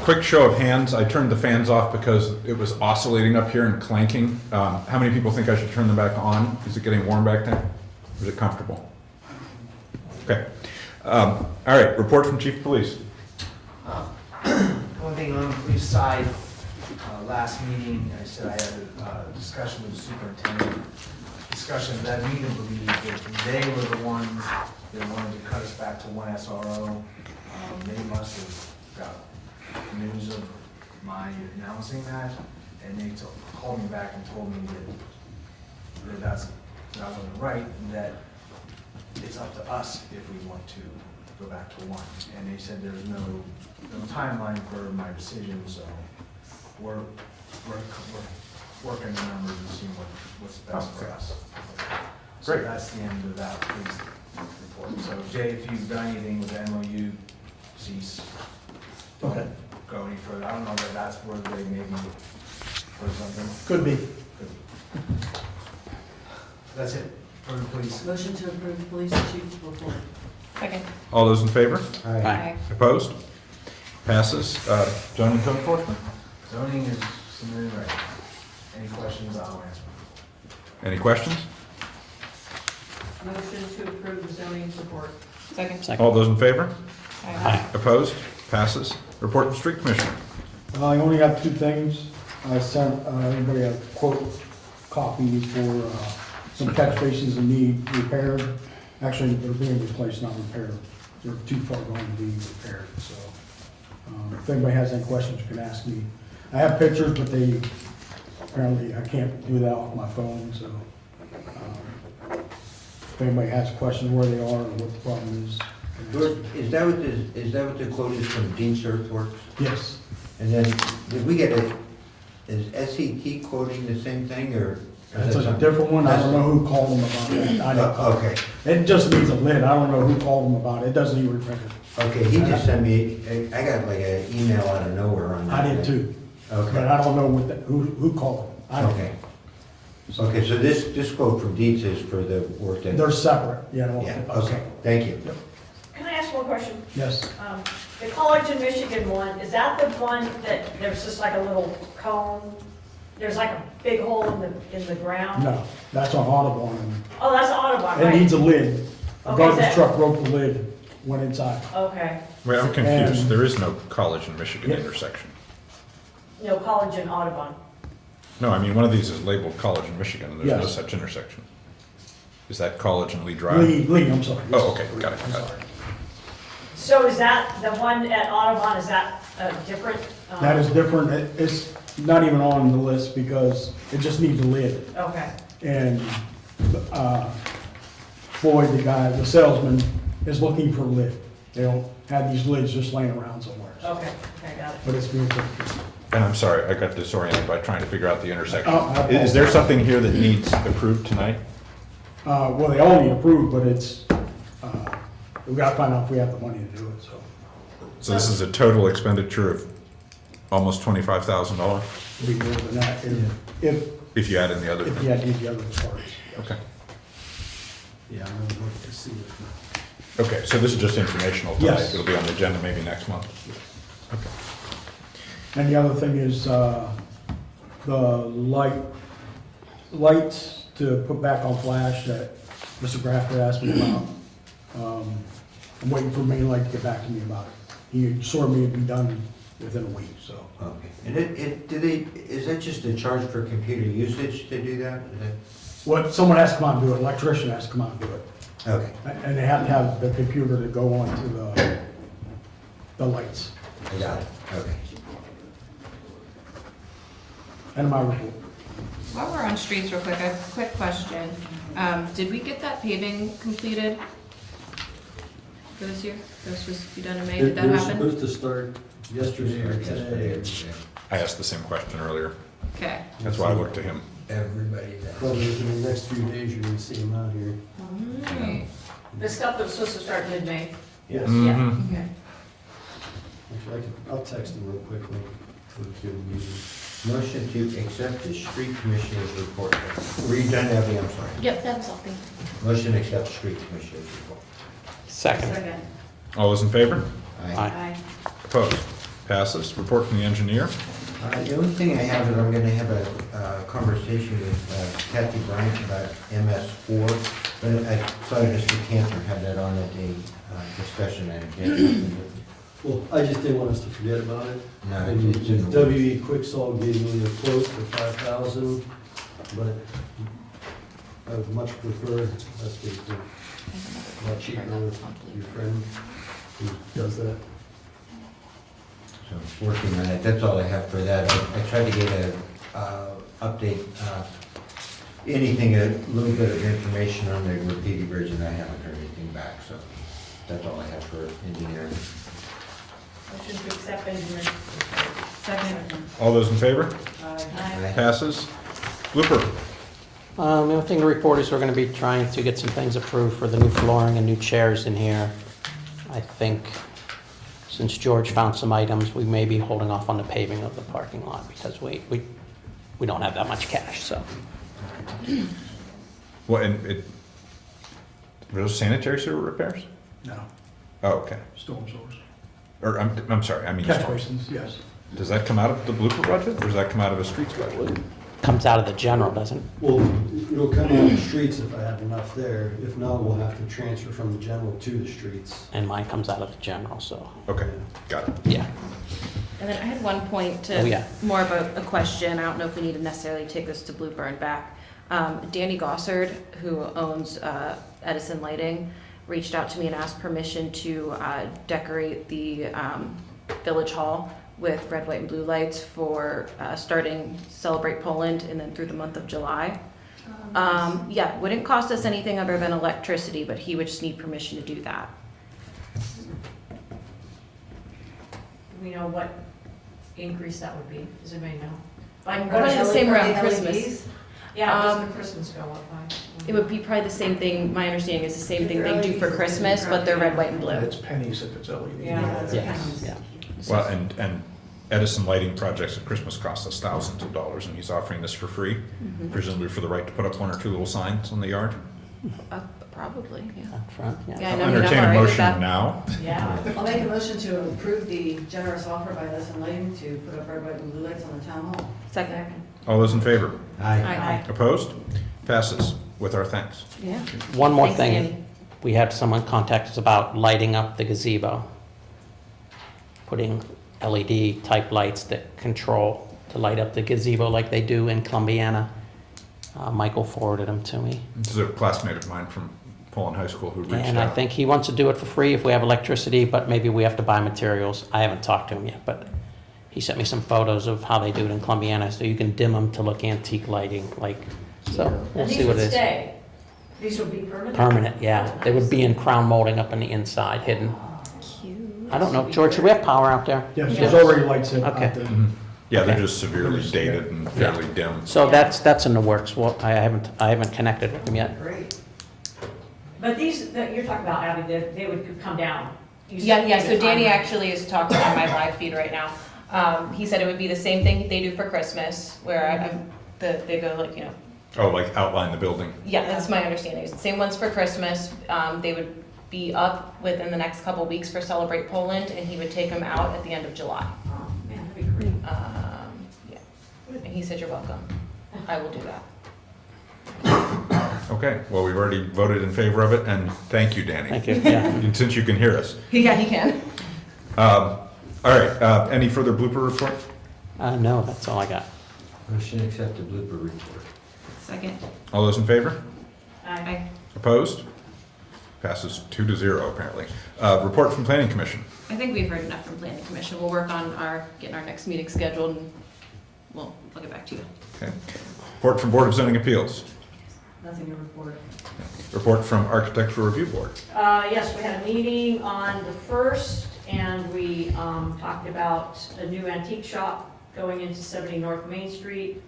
Quick show of hands. I turned the fans off because it was oscillating up here and clanking. How many people think I should turn them back on? Is it getting warm back there? Or is it comfortable? Okay. All right, report from Chief of Police. One thing on the police side, last meeting, I said I had a discussion with the superintendent. Discussion at that meeting believed that they were the ones that wanted to cut us back to one SRO. They must have got news of my announcing that, and they called me back and told me that that wasn't right, and that it's up to us if we want to go back to one. And they said there's no timeline for my decision, so we're working the numbers and seeing what's best for us. So Great. that's the end of that police report. So Jay, if you've done anything with the MOU, cease. Don't Okay. go any further. I don't know that that's where they maybe or something. Could be. That's it for the police. Motion to approve the police chief report. Second. All those in favor? Aye. Opposed? Passes. Zoning code enforcement. Zoning is submitted right. Any questions, I'll answer. Any questions? Motion to approve the zoning report. Second. All those in favor? Aye. Opposed? Passes. Report from Street Commissioner. I only have 2 things. I sent everybody a quote copy for some catch basins that need repaired. Actually, they're being replaced, not repaired. They're too far gone to be repaired, so. If anybody has any questions, you can ask me. I have pictures, but apparently I can't do that off my phone, so. If anybody has questions where they are or what the problem is. George, is that what the quote is from Dean's Earthworks? Yes. And then, did we get is SCT quoting the same thing, or? That's a different one. I don't know who called them about it. I don't. Okay, It just needs a lid. I don't know who called them about it. It doesn't need repaired. okay, he just sent me, I got like an email out of nowhere on that. I did too. But Okay, I don't know who called them. I don't know. okay. Okay, so this quote from Deeds is for the work that. They're separate, yeah. Yeah, okay, thank you. Can I ask one question? Yes. The College in Michigan one, is that the one that there's just like a little cone? There's like a big hole in the ground? No, that's on Audubon. Oh, that's Audubon, It right? needs a lid. A Okay, garbage so- truck broke the lid, went inside. Okay, Wait, I'm confused. And- There is no College and Michigan Yeah. intersection. no, College and Audubon. No, I mean, one of these is labeled College and Michigan, and there's no Yes. such intersection. Is that College and Lee Drive? Lee, I'm sorry. Oh, okay, got it, I'm got it. sorry. So is that, the one at Audubon, is that different? That is different. It's not even on the list because it just needs a lid. Okay, And Floyd, the guy, the salesman, is looking for a lid. They don't have these lids just laying around somewhere. okay, got it. But it's being fixed. And I'm sorry, I got disoriented by trying to figure out the intersection. Oh, I Is there apologize. something here that needs approved tonight? Well, they all need approved, but it's, we gotta find out if we have the money to do it, so. So this is a total expenditure of almost $25,000 It'll be more than that if you add in the other. if you had to use the other parts. Okay. Yeah, I'm gonna look to see if. Okay, so this is just informational tonight. Yes. It'll be on the agenda maybe next month. Okay. And the other thing is, the lights to put back on flash that Mr. Grafton asked me about. I'm waiting for Main Light to get back to me about it. He assured me it'd be done within a week, so. Okay. And is that just a charge for computer usage to do that? What, someone has to come out and do it, electrician has to come out and do it. Okay, And they have to have the computer to go on to the lights. I got it, okay. And my report. While we're on streets real quick, I have a quick question. Did we get that paving completed for this year? That was supposed to be done in May, did that They're happen? supposed to start yesterday or today. I asked the same question earlier. Okay. That's why I looked to him. Everybody does. Probably within the next few days, you're gonna see them out here. Alright. The stuff that was supposed to start mid-May? Yes. Yeah, Mhm. okay. Actually, I'll text them real quickly for the field meeting. Motion to accept the street commissioner's report. Were you done, Abby? I'm sorry. Yep, that was all, thank you. Motion to accept the street commissioner's report. Second. Second. All those in favor? Aye. Aye. Opposed? Passes. Report from the engineer. The only thing I have is I'm gonna have a conversation with Kathy Bryant about MS4, but I thought Mr. Cantor had that on at the discussion item. Well, I just didn't want us to forget about it. No, And it's in the- WE Quicksall gave me a quote for 5,000, but I would much prefer us to do a lot cheaper with your friend who does that. So working on it, that's all I have for that. I tried to get a update, anything, a little bit of information on the Rapidi Bridge, and I haven't heard anything back, so that's all I have for engineering. Motion to accept engineer. Second. All those in favor? Aye. Passes. Blooper. The only thing to report is we're gonna be trying to get some things approved for the new flooring and new chairs in here. I think since George found some items, we may be holding off on the paving of the parking lot because we don't have that much cash, so. Well, and were those sanitary sewer repairs? No, Oh, okay. storm sewers. Or, I'm sorry, I mean. Catch storms. basins, yes. Does that come out of the blooper budget, or does that come out of a streets budget? Comes out of the general, doesn't it? Well, it'll come out of the streets if I have enough there. If not, we'll have to transfer from the general to the streets. And mine comes out of the general, so, Okay, got it. yeah. And then I had one point Oh, yeah. to, more of a question, I don't know if we need to necessarily take this to Blooper and back. Danny Gossard, who owns Edison Lighting, reached out to me and asked permission to decorate the Village Hall with red, white, and blue lights for starting Celebrate Poland and then through the month of July. Yeah, wouldn't cost us anything other than electricity, but he would just need permission to do that. Do we know what increase that would be? Does anybody know? I'm going the same around Christmas. LEDs? Yeah, does the Christmas go up by? It would be probably the same thing, my understanding is the same thing they do for Christmas, but they're red, white, and blue. It's pennies if it's LED. Yeah, that's Yeah, pennies. yeah. Well, and Edison lighting projects at Christmas cost us thousands of dollars, and he's offering this for free, presumably for the right to put up one or two little signs on the yard. Probably, yeah. Out front, yeah. Yeah, I I'll know you're not entertain a all right with motion that. now. Yeah. I'll make a motion to approve the generous offer by Edison Lighting to put up red, white, and blue lights on the town hall. Second. All those in favor? Aye. Aye. Opposed? Passes with our thanks. Yeah. One more Thanks, thing. Danny. we had someone contact us about lighting up the gazebo, putting LED type lights that control to light up the gazebo like they do in Columbiana. Michael forwarded them to me. This is a classmate of mine from Poland High School who reached And I out. think he wants to do it for free if we have electricity, but maybe we have to buy materials. I haven't talked to him yet, but he sent me some photos of how they do it in Columbiana, so you can dim them to look antique lighting, like, so we'll And see these what would it is. stay? These would be permanent? Permanent, yeah. They would be in crown molding up on the inside, hidden. I don't know, George, do we have power out there? Yes, there's already lights in, Okay. out there. Mhm. Yeah, they're Okay. just severely dated and fairly dim. So that's in the works. Well, I haven't connected with him yet. Great. But these, that you're talking about, Abby, they would come down. You Yeah, said yeah, you so would Danny time- actually is talking on my live feed right now. He said it would be the same thing they do for Christmas, where they go like, you know, Oh, like outline the building. yeah, that's my understanding. It's the same ones for Christmas. They would be up within the next couple weeks for Celebrate Poland, and he would take them out at the end of July. Oh, man, that'd be great. Yeah. And he said, you're welcome. I will do that. Okay, well, we've already voted in favor of it, and thank you, Danny. Thank you, yeah. And since you can hear us. Yeah, he can. All right, any further blooper report? No, that's all I got. Motion to accept the blooper report. Second. All those in favor? Aye. Opposed? Passes 2-0, apparently. Report from Planning Commission. I think we've heard enough from Planning Commission. We'll work on getting our next meeting scheduled, and I'll get back to you. Okay. Report from Board of Zoning Appeals. Nothing to report. Report from Architectural Review Board. Yes, we had a meeting on the 1st, and we talked about a new antique shop going into 70 North Main Street,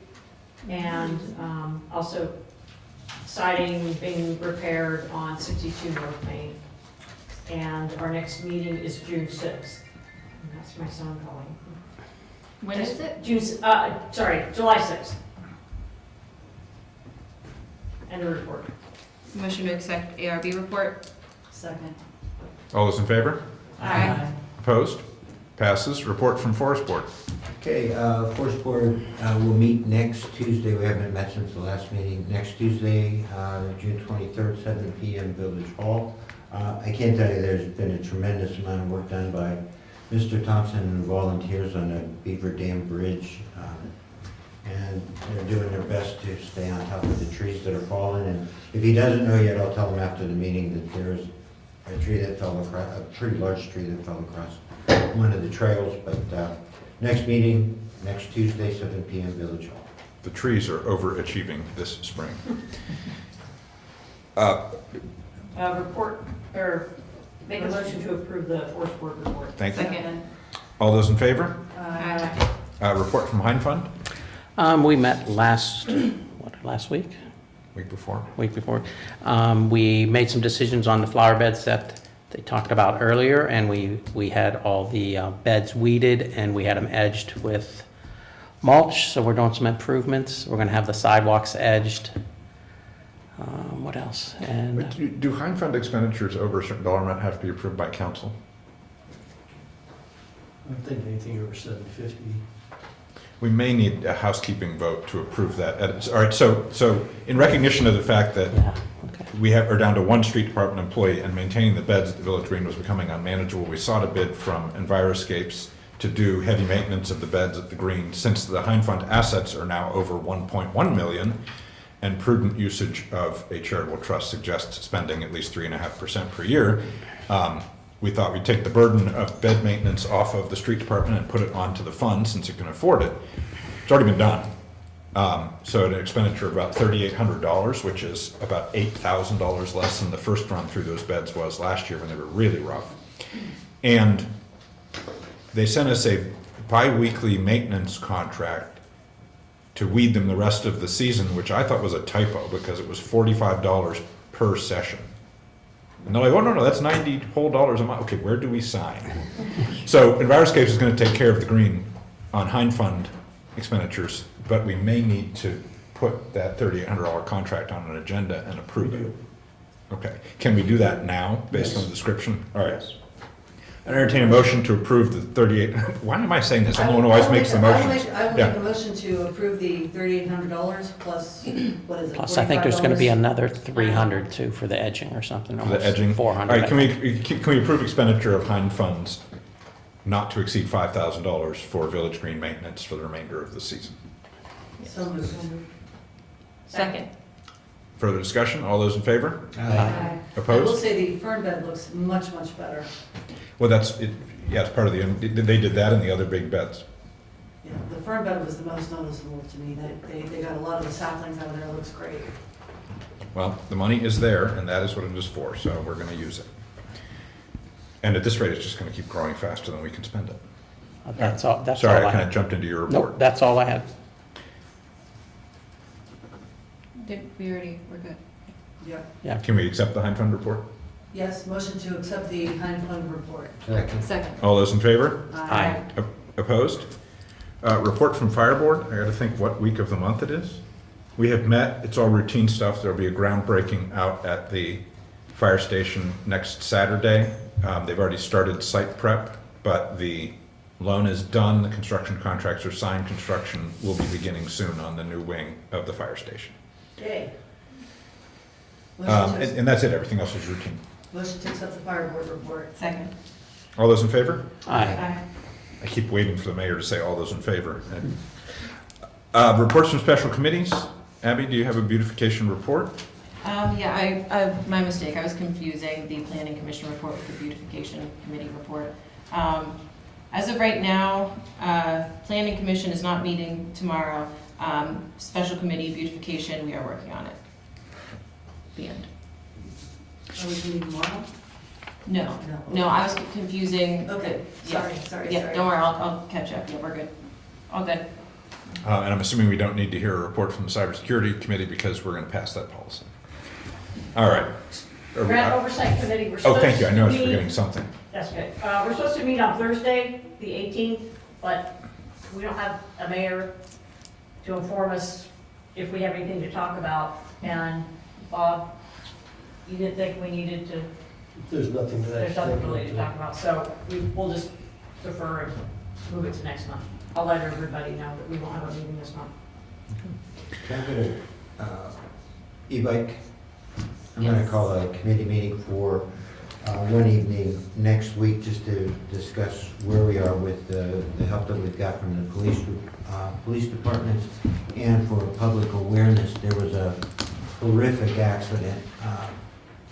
and also siding being repaired on 62 North Main. And our next meeting is June 6th. And that's my son calling. When is it? July 6th. End of report. Motion to accept ARB report. Second. All those in favor? Aye. Opposed? Passes. Report from Forest Board. Okay, Forest Board will meet next Tuesday. We haven't met since the last meeting. Next Tuesday, June 23rd, 7 p.m. Village Hall. I can tell you there's been a tremendous amount of work done by Mr. Thompson and volunteers on the Beaver Dam Bridge. And they're doing their best to stay on top of the trees that are falling. And if he doesn't know yet, I'll tell him after the meeting that there's a tree that fell across, a pretty large tree that fell across one of the trails. But next meeting, next Tuesday, 7 p.m. Village Hall. The trees are overachieving this spring. Report, or make a motion to approve the Forest Board report. Thank you. Second. All those in favor? Aye. Report from Hein Fund. We met last week? Week before. Week before. We made some decisions on the flower beds that they talked about earlier, and we had all the beds weeded, and we had them edged with mulch, so we're doing some improvements. We're gonna have the sidewalks edged. What else? And But do Hein Fund expenditures over a certain dollar amount have to be approved by council? I think anything over 750. We may need a housekeeping vote to approve that. All right, so in recognition of the fact that yeah, okay. we are down to one street department employee and maintaining the beds at the Village Green was becoming unmanageable, we sought a bid from Enviroscapes to do heavy maintenance of the beds at the Green. Since the Hein Fund assets are now over 1.1 million, and prudent usage of a charitable trust suggests spending at least 3.5% per year, we thought we'd take the burden of bed maintenance off of the street department and put it onto the fund since it can afford it. It's already been done. So an expenditure of about $3,800, which is about $8,000 less than the first run through those beds was last year when they were really rough. And they sent us a bi-weekly maintenance contract to weed them the rest of the season, which I thought was a typo because it was $45 per session. And they're like, oh, no, that's $90 whole a month. Okay, where do we sign? So Enviroscapes is going to take care of the Green on Hein Fund expenditures, but we may need to put that $3,800 contract on an agenda and approve it. Okay, can we do that now based on the description? All right. I entertain a motion to approve the 38, why am I saying this? I'm the one who always makes the motions. I will make Yeah. a motion to approve the $3,800 plus, what is it? Plus, I think there's gonna be $45? another 300 too for the edging or something, The almost edging. 400. All right, can we approve expenditure of Hind funds not to exceed $5,000 for Village Green maintenance for the remainder of the season? So moved. Second. Further discussion? All those in favor? Aye. I will Opposed? say the fern bed looks much, much better. Well, that's, it. Yeah, it's part of the, they did that in the other big beds. Yeah, the fern bed was the most noticeable to me. They got a lot of the saplings out of there, it looks great. Well, the money is there, and that is what it is for, so we're gonna use it. And at this rate, it's just gonna keep growing faster than we can spend it. That's all, that's all Sorry, I I kinda had. jumped into your Nope, report. that's all I had. We're good. Yep. Can we accept the Hind Fund report? Yes, motion to accept the Hind Fund report. Second. Second. All those in favor? Aye. Opposed? Report from Fire Board, I gotta think what week of the month it is. We have met, it's all routine stuff, there'll be a groundbreaking out at the fire station next Saturday. They've already started site prep, but the loan is done, the construction contracts are signed, construction will be beginning soon on the new wing of the fire station. Yay. And that's it, everything else is routine. Motion to accept the Fire Board report. Second. All those in favor? Aye. I keep waiting for the mayor to say all those in favor. Reports from special committees. Abby, do you have a beautification report? Yeah, my mistake, I was confusing the planning commission report with the beautification committee report. As of right now, planning commission is not meeting tomorrow. Special committee beautification, we are working on it. The end. Are we meeting tomorrow? No, no, I was confusing. Okay, Yeah. sorry. Yeah, don't worry, I'll catch up, yeah, we're good. All good. And I'm assuming we don't need to hear a report from the cybersecurity committee because we're gonna pass that policy. All right. Grant Oversight Committee, we're Oh, supposed to thank you, I know I was meet- forgetting something. That's good. We're supposed to meet on Thursday, the 18th, but we don't have a mayor to inform us if we have anything to talk about. And Bob, you didn't think we needed to, There's nothing to that. there's nothing really to talk about, so we'll just defer and move it to next month. I'll let everybody know that we won't have a meeting this month. Can I get a e-bike? I'm gonna Yes. call a committee meeting for one evening next week, just to discuss where we are with the help that we've got from the police departments, and for public awareness. There was a horrific accident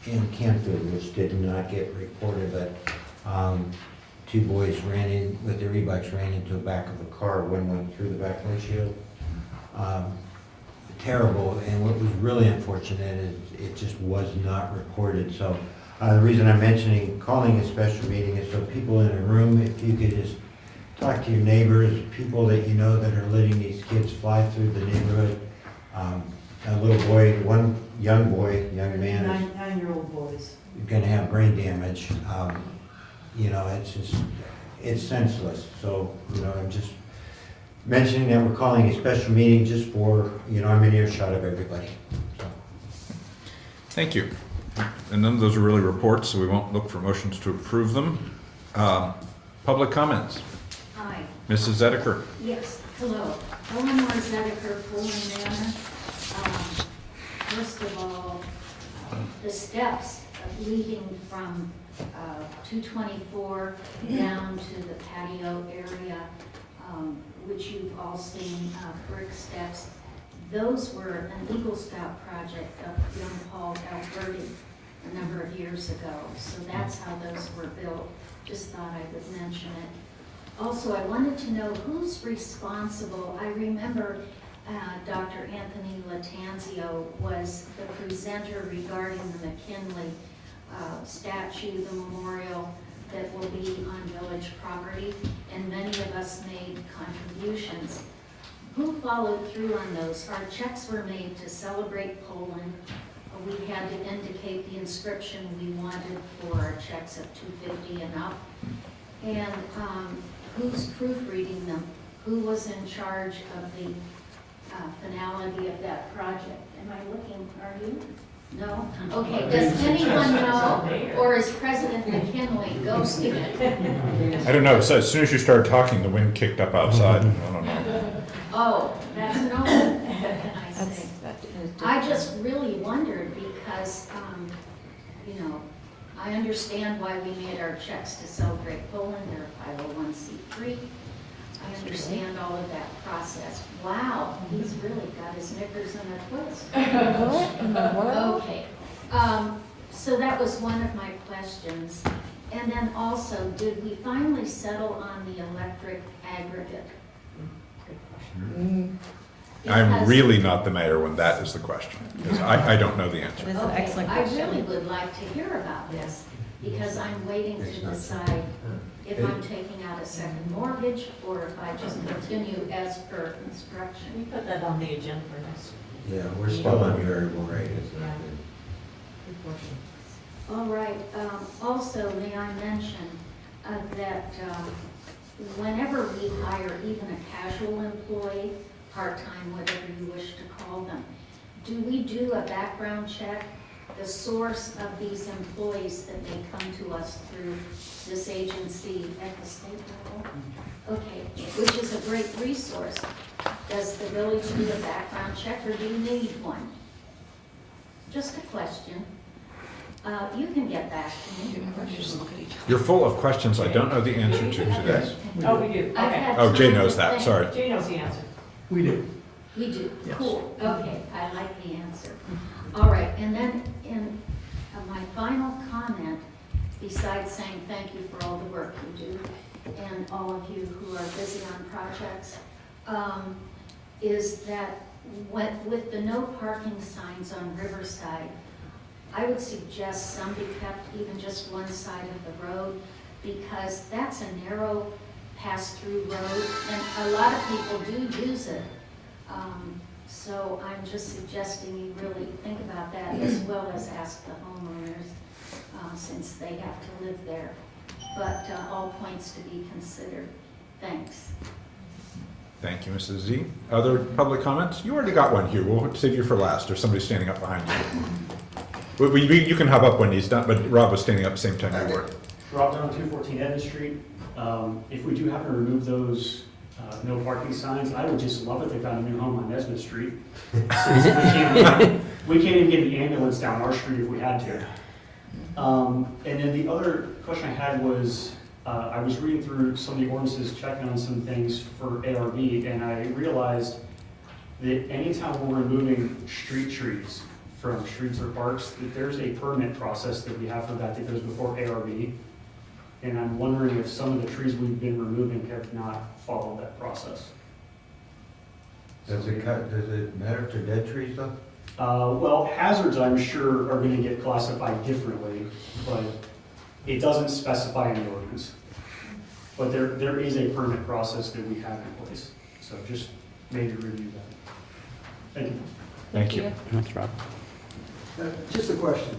in Canfield, which did not get reported, but two boys ran in, with their e-bikes, ran into the back of a car. One went through the back windshield. Terrible, and what was really unfortunate is it just was not reported. So the reason I'm mentioning calling a special meeting is so people in a room, if you could just talk to your neighbors, people that you know that are letting these kids fly through the neighborhood. A little boy, one young man is 9-year-old boys. gonna have brain damage. You know, it's just, it's senseless. So, you know, I'm just mentioning that we're calling a special meeting just for, you know, I'm in earshot of everybody. So. Thank you. And none of those are really reports, so we won't look for motions to approve them. Public comments. Hi, Mrs. Zediker. yes, hello. Eleanor Zediker, Poland Manor. First of all, the steps leading from 224 down to the patio area, which you've all seen, brick steps, those were an Eagle Scout project of young Paul Alberti a number of years ago. So that's how those were built. Just thought I would mention it. Also, I wanted to know who's responsible. I remember Dr. Anthony Latanzio was the presenter regarding the McKinley statue, the memorial that will be on village property, and many of us made contributions. Who followed through on those? Our checks were made to celebrate Poland. We had to indicate the inscription we wanted for our checks of $250 and up. And who's proofreading them? Who was in charge of the finality of that project? Am I looking, are you? No? Okay, does anyone know, or is President McKinley ghosting it? I don't know, so as soon as you started talking, the wind kicked up outside. I don't know. Oh, that's an old, I see. I just really wondered because, you know, I understand why we made our checks to Celebrate Poland, they're 501c3. I understand all of that process. Wow, he's really got his knickers in a twist. What in the world? Okay, so that was one of my questions. And then also, did we finally settle on the electric aggregate? I'm Because- really not the mayor when that is the question, because I don't know the answer. This is an Okay, excellent I question. really would like to hear about this, because I'm waiting to decide if I'm taking out a second mortgage, or if I just continue as per We instruction. put that on the agenda for next. Yeah, we're still on variable rate, it's not good. Good question. All right, also, may I mention that whenever we hire even a casual employee, part-time, whatever you wish to call them, do we do a background check? The source of these employees that may come to us through this agency at the state level? Okay, which is a great resource. Does the village do a background check, or do you need one? Just a question. You can get back to me. You're full of questions I don't know the answer to today. Oh, we do, I've okay. had Oh, Jay time to knows that, think. sorry. Jay knows the answer. We do. We do, Yes. cool, okay, I like the answer. All right, and then in my final comment, besides saying thank you for all the work you do, and all of you who are busy on projects, is that with the no parking signs on Riverside, I would suggest some be kept even just one side of the road, because that's a narrow pass-through road, and a lot of people do use it. So I'm just suggesting you really think about that, as well as ask the homeowners, since they have to live there. But all points to be considered. Thanks. Thank you, Mrs. Z. Other public comments? You already got one, Hugh. We'll save you for last, or somebody standing up behind you. You can hop up when he's done, but Rob was standing up the same time you were. Drop down 214 Edmond Street. If we do happen to remove those no parking signs, I would just love it if they found a new home on Nesmith Street. Since we can't even get an ambulance down our street if we had to. And then the other question I had was, I was reading through some of the ordinances, checking on some things for ARB, and I realized that anytime we're removing street trees from streets or parks, that there's a permit process that we have for that goes before ARB. And I'm wondering if some of the trees we've been removing have not followed that process. Does it matter if they're dead trees though? Well, hazards, I'm sure, are gonna get classified differently, but it doesn't specify in the ordinance. But there is a permit process that we have in place, so just maybe review that. Thank you. Thank you. Thanks, Rob. Just a question.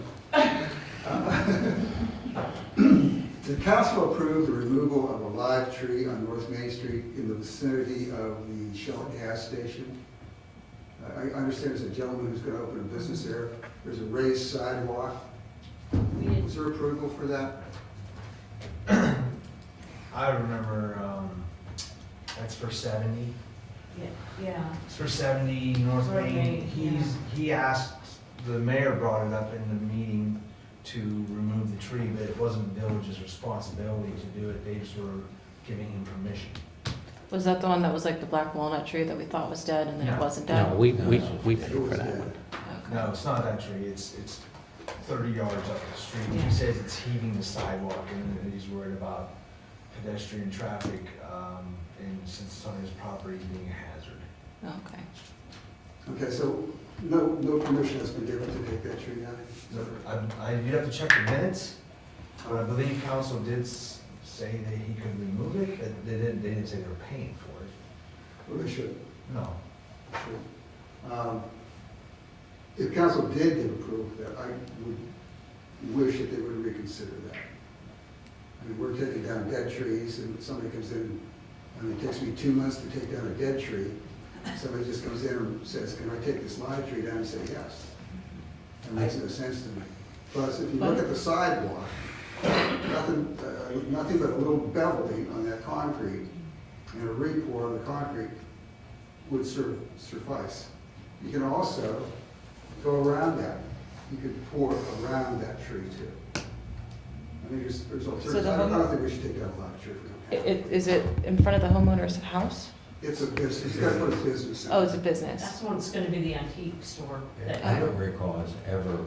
Did council approve the removal of a live tree on North Main Street in the vicinity of the Shell gas station? I understand there's a gentleman who's going to open a business there. There's a raised sidewalk. Was there approval for that? I remember, that's for 70. Yeah. It's for 70 North North Main. Main, He asked, the mayor brought it up in the meeting to remove the tree, but it wasn't the village's responsibility to do it. They just were giving him permission. Was that the one that was like the black walnut tree that we thought was dead and then it No. wasn't dead? No, we paid for that one. No, it's not that tree. It's 30 yards up the street. He says it's heaving the sidewalk, and he's worried about pedestrian traffic, and since it's on his property, being a hazard. Okay. Okay, so no permission has been given to take that tree down? You'd have to check the minutes, but I believe council did say that he could remove it, but they didn't say they were paying for it. Well, they should. No. Should. If council did give approval for that, I would wish that they would reconsider that. I mean, we're taking down dead trees, and somebody comes in, I mean, it takes me 2 months to take down a dead tree. Somebody just comes in and says, can I take this live tree down? And say, yes. I It makes no sense to me. Plus, if you look at the sidewalk, nothing but a little beveling on that concrete and a re-pour on the concrete would suffice. You can also go around that. You could pour around that tree too. I think there's alternatives. I don't think we should take down a lot of trees. Is it in front of the homeowner's house? It's a business, that's what it is. Oh, it's a business. That's the one that's gonna be the antique store. that- I don't recall us ever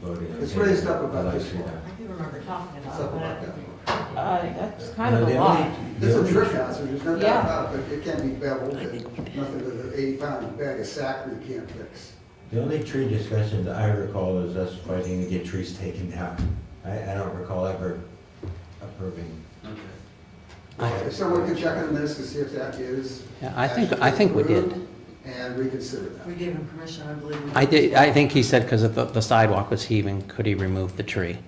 voting. It's raised up about this far. far. I do remember talking It's about up it, about but that far. That's kind of No, a the lot. only- It's the a only- trick house, there's no Yeah. doubt about it, but it can be beveled, and nothing that an 80-pound bag of saccharin can't fix. The only tree discussions I recall is us fighting to get trees taken down. I don't recall ever approving. If someone can check on this to see if that is. Yeah, I think we did. approved, And reconsider that. We gave him permission, I believe. I did, I think he said because the sidewalk was heaving, could he remove the tree?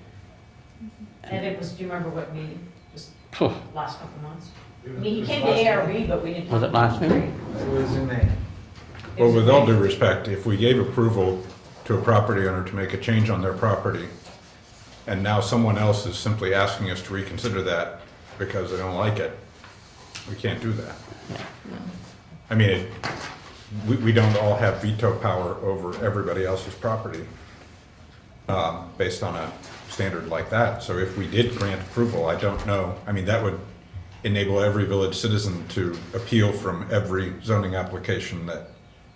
And it was, do you remember what meeting? Just Phew. last couple months? I mean, he came to ARB, but we didn't. Was talk it last about the meeting? tree. It was in May. It Well, was with in all May. due respect, if we gave approval to a property owner to make a change on their property, and now someone else is simply asking us to reconsider that because they don't like it, we can't do that. I mean, we don't all have veto power over everybody else's property based on a standard like that. So if we did grant approval, I don't know, I mean, that would enable every village citizen to appeal from every zoning application that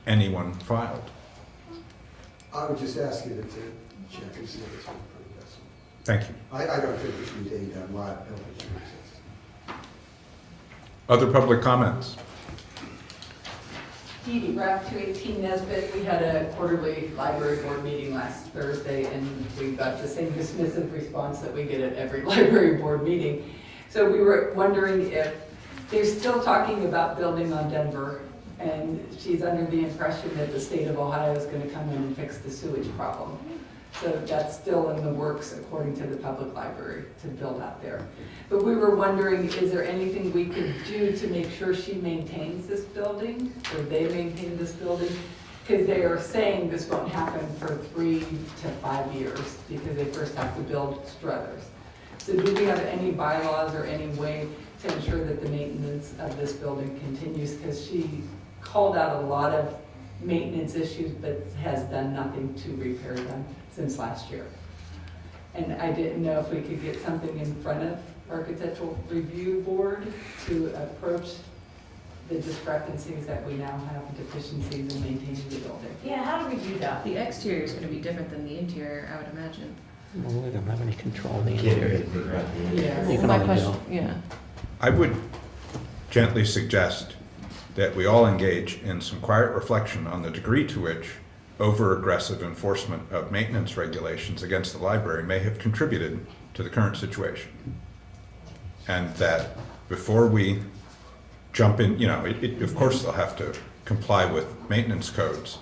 anyone filed. I would just ask you to check and see if it's been approved, that's all. Thank you. I don't think we should be taking down liability. Other public comments? Dee Dee Raff, 218 Nesbit. We had a quarterly library board meeting last Thursday, and we got the same dismissive response that we get at every library board meeting. So we were wondering if they're still talking about building on Denver, and she's under the impression that the state of Ohio is going to come in and fix the sewage problem. So that's still in the works, according to the public library, to build out there. But we were wondering, is there anything we could do to make sure she maintains this building, or they maintain this building? Because they are saying this won't happen for 3 to 5 years, because they first have to build Struthers. So do we have any bylaws or any way to ensure that the maintenance of this building continues? Because she called out a lot of maintenance issues, but has done nothing to repair them since last year. And I didn't know if we could get something in front of Architectural Review Board to approach the discrepancies that we now have, deficiencies in maintaining the building. Yeah, how do we do that? The exterior is going to be different than the interior, I would imagine. Well, we don't have any control of the Can't really interior. figure out the interior. Yeah. You can My only question, do- yeah. I would gently suggest that we all engage in some quiet reflection on the degree to which over-aggressive enforcement of maintenance regulations against the library may have contributed to the current situation. And that before we jump in, of course they'll have to comply with maintenance codes.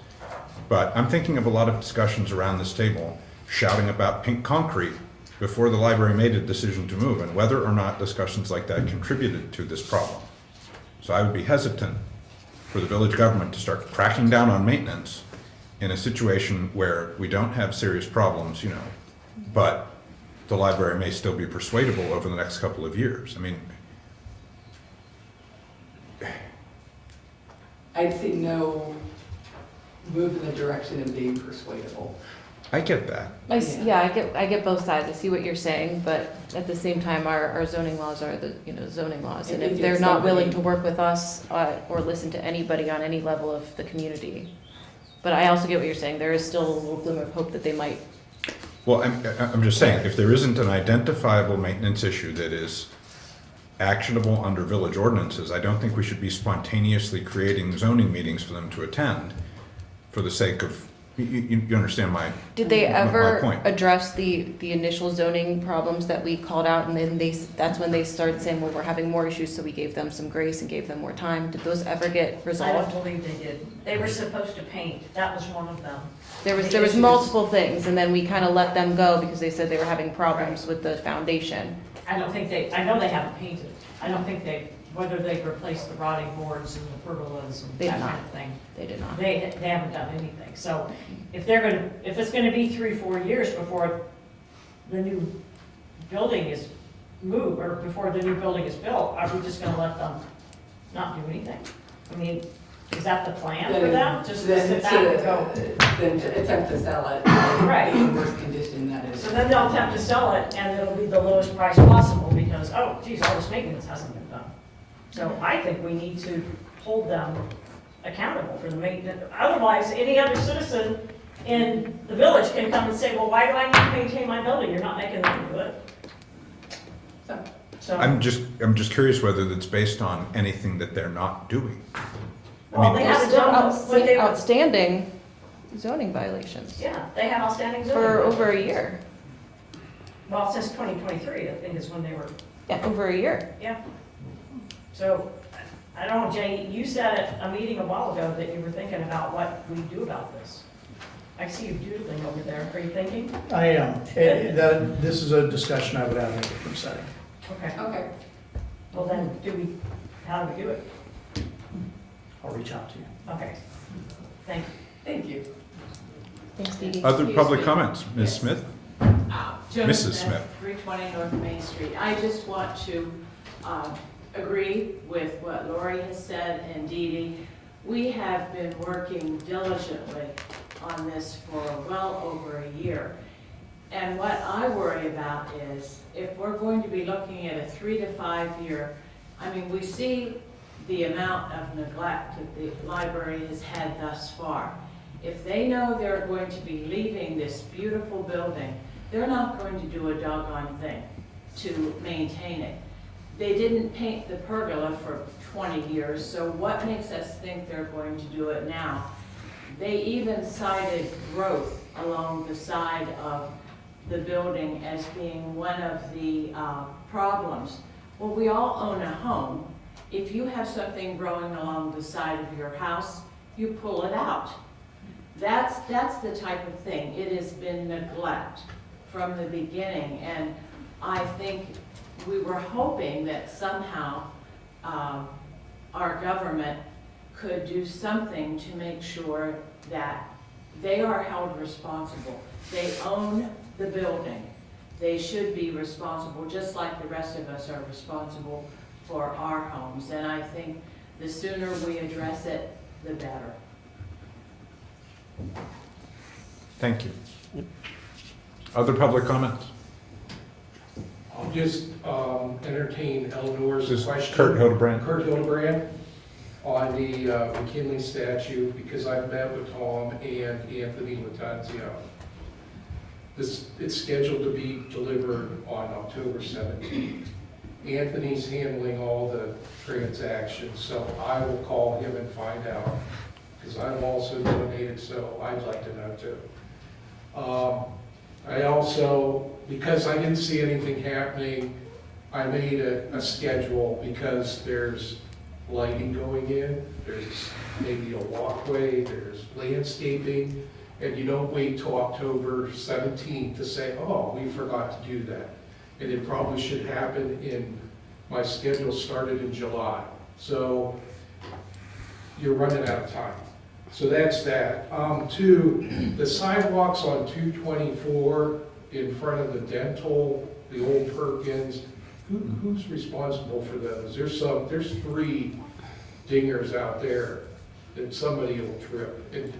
But I'm thinking of a lot of discussions around this table shouting about pink concrete before the library made a decision to move, and whether or not discussions like that contributed to this problem. So I would be hesitant for the village government to start cracking down on maintenance in a situation where we don't have serious problems, but the library may still be persuadable over the next couple of years. I mean, I see no move in the direction of being persuadable. I get that. I get both sides. I see what you're saying, but at the same time, our zoning laws are the, zoning laws. And if they're not willing to work with us or listen to anybody on any level of the community. But I also get what you're saying. There is still a little glimmer of hope that they might. Well, I'm just saying, if there isn't an identifiable maintenance issue that is actionable under village ordinances, I don't think we should be spontaneously creating zoning meetings for them to attend for the sake of, you understand my Did they ever point. address the initial zoning problems that we called out, and then that's when they started saying, well, we're having more issues, so we gave them some grace and gave them more time? Did those ever get I don't resolved? believe they did. They were supposed to paint. That was one of them. There was The issues- multiple things, and then we kind of let them go because they said they were having problems with the foundation. I know they haven't painted. I don't think they whether they replaced the rotting boards and the pergolas and They that did not. kind of thing. They did not. They haven't done anything. So if it's gonna be 3-4 years before the new building is moved, or before the new building is built, are we just gonna let them not do anything? I mean, is that the plan for them? Just to sit back and go? Then to attempt to sell it. Right. In the worst condition that is. So then they'll attempt to sell it, and it'll be the lowest price possible, because, oh, geez, all this maintenance hasn't been done. So I think we need to hold them accountable for the maintenance. Otherwise, any other citizen in the village can come and say, well, why do I need to maintain my building? You're not making it good. So, I'm just curious whether that's based on anything that they're not doing. well, they mean, haven't done what they, Outstanding zoning violations yeah, they have outstanding zoning. for over a year. Well, since 2023, I think is when they were, Yeah, over a year. yeah. So, I don't know, Jay, you said at a meeting a while ago that you were thinking about what we do about this. I see you doodling over there. Are you thinking? I am. This is a discussion I would have in a different setting. Okay. Okay. Well, then, how do we do it? I'll reach out to you. Okay. Thank you. Thank you. Thanks, Dee Dee. Other Excuse public me. comments? Ms. Yes. Smith? Joan Mrs. Smith. 320 North Main Street. I just want to agree with what Lori has said and Dee Dee. We have been working diligently on this for well over a year. And what I worry about is if we're going to be looking at a 3 to 5 year, I mean, we see the amount of neglect that the library has had thus far. If they know they're going to be leaving this beautiful building, they're not going to do a doggone thing to maintain it. They didn't paint the pergola for 20 years, so what makes us think they're going to do it now? They even cited growth along the side of the building as being one of the problems. Well, we all own a home. If you have something growing along the side of your house, you pull it out. That's the type of thing. It has been neglect from the beginning, and I think we were hoping that somehow our government could do something to make sure that they are held responsible. They own the building. They should be responsible, just like the rest of us are responsible for our homes. And I think the sooner we address it, the better. Thank you. Other public comments? I'll just entertain Eleanor's This is question. Kurt Hildebrand. Kurt Hildebrand on the McKinley statue, because I've met with Tom and Anthony Lattanzio. It's scheduled to be delivered on October 17th. Anthony's handling all the transactions, so I will call him and find out, because I'm also donated, so I'd like to know too. I also, because I didn't see anything happening, I made a schedule, because there's lighting going in, there's maybe a walkway, there's landscaping, and you don't wait till October 17th to say, oh, we forgot to do that. And it probably should happen my schedule started in July. So you're running out of time. So that's that. Two, the sidewalks on 224 in front of the dental, the old Perkins, who's responsible for those? There's 3 dingers out there that somebody will trip. And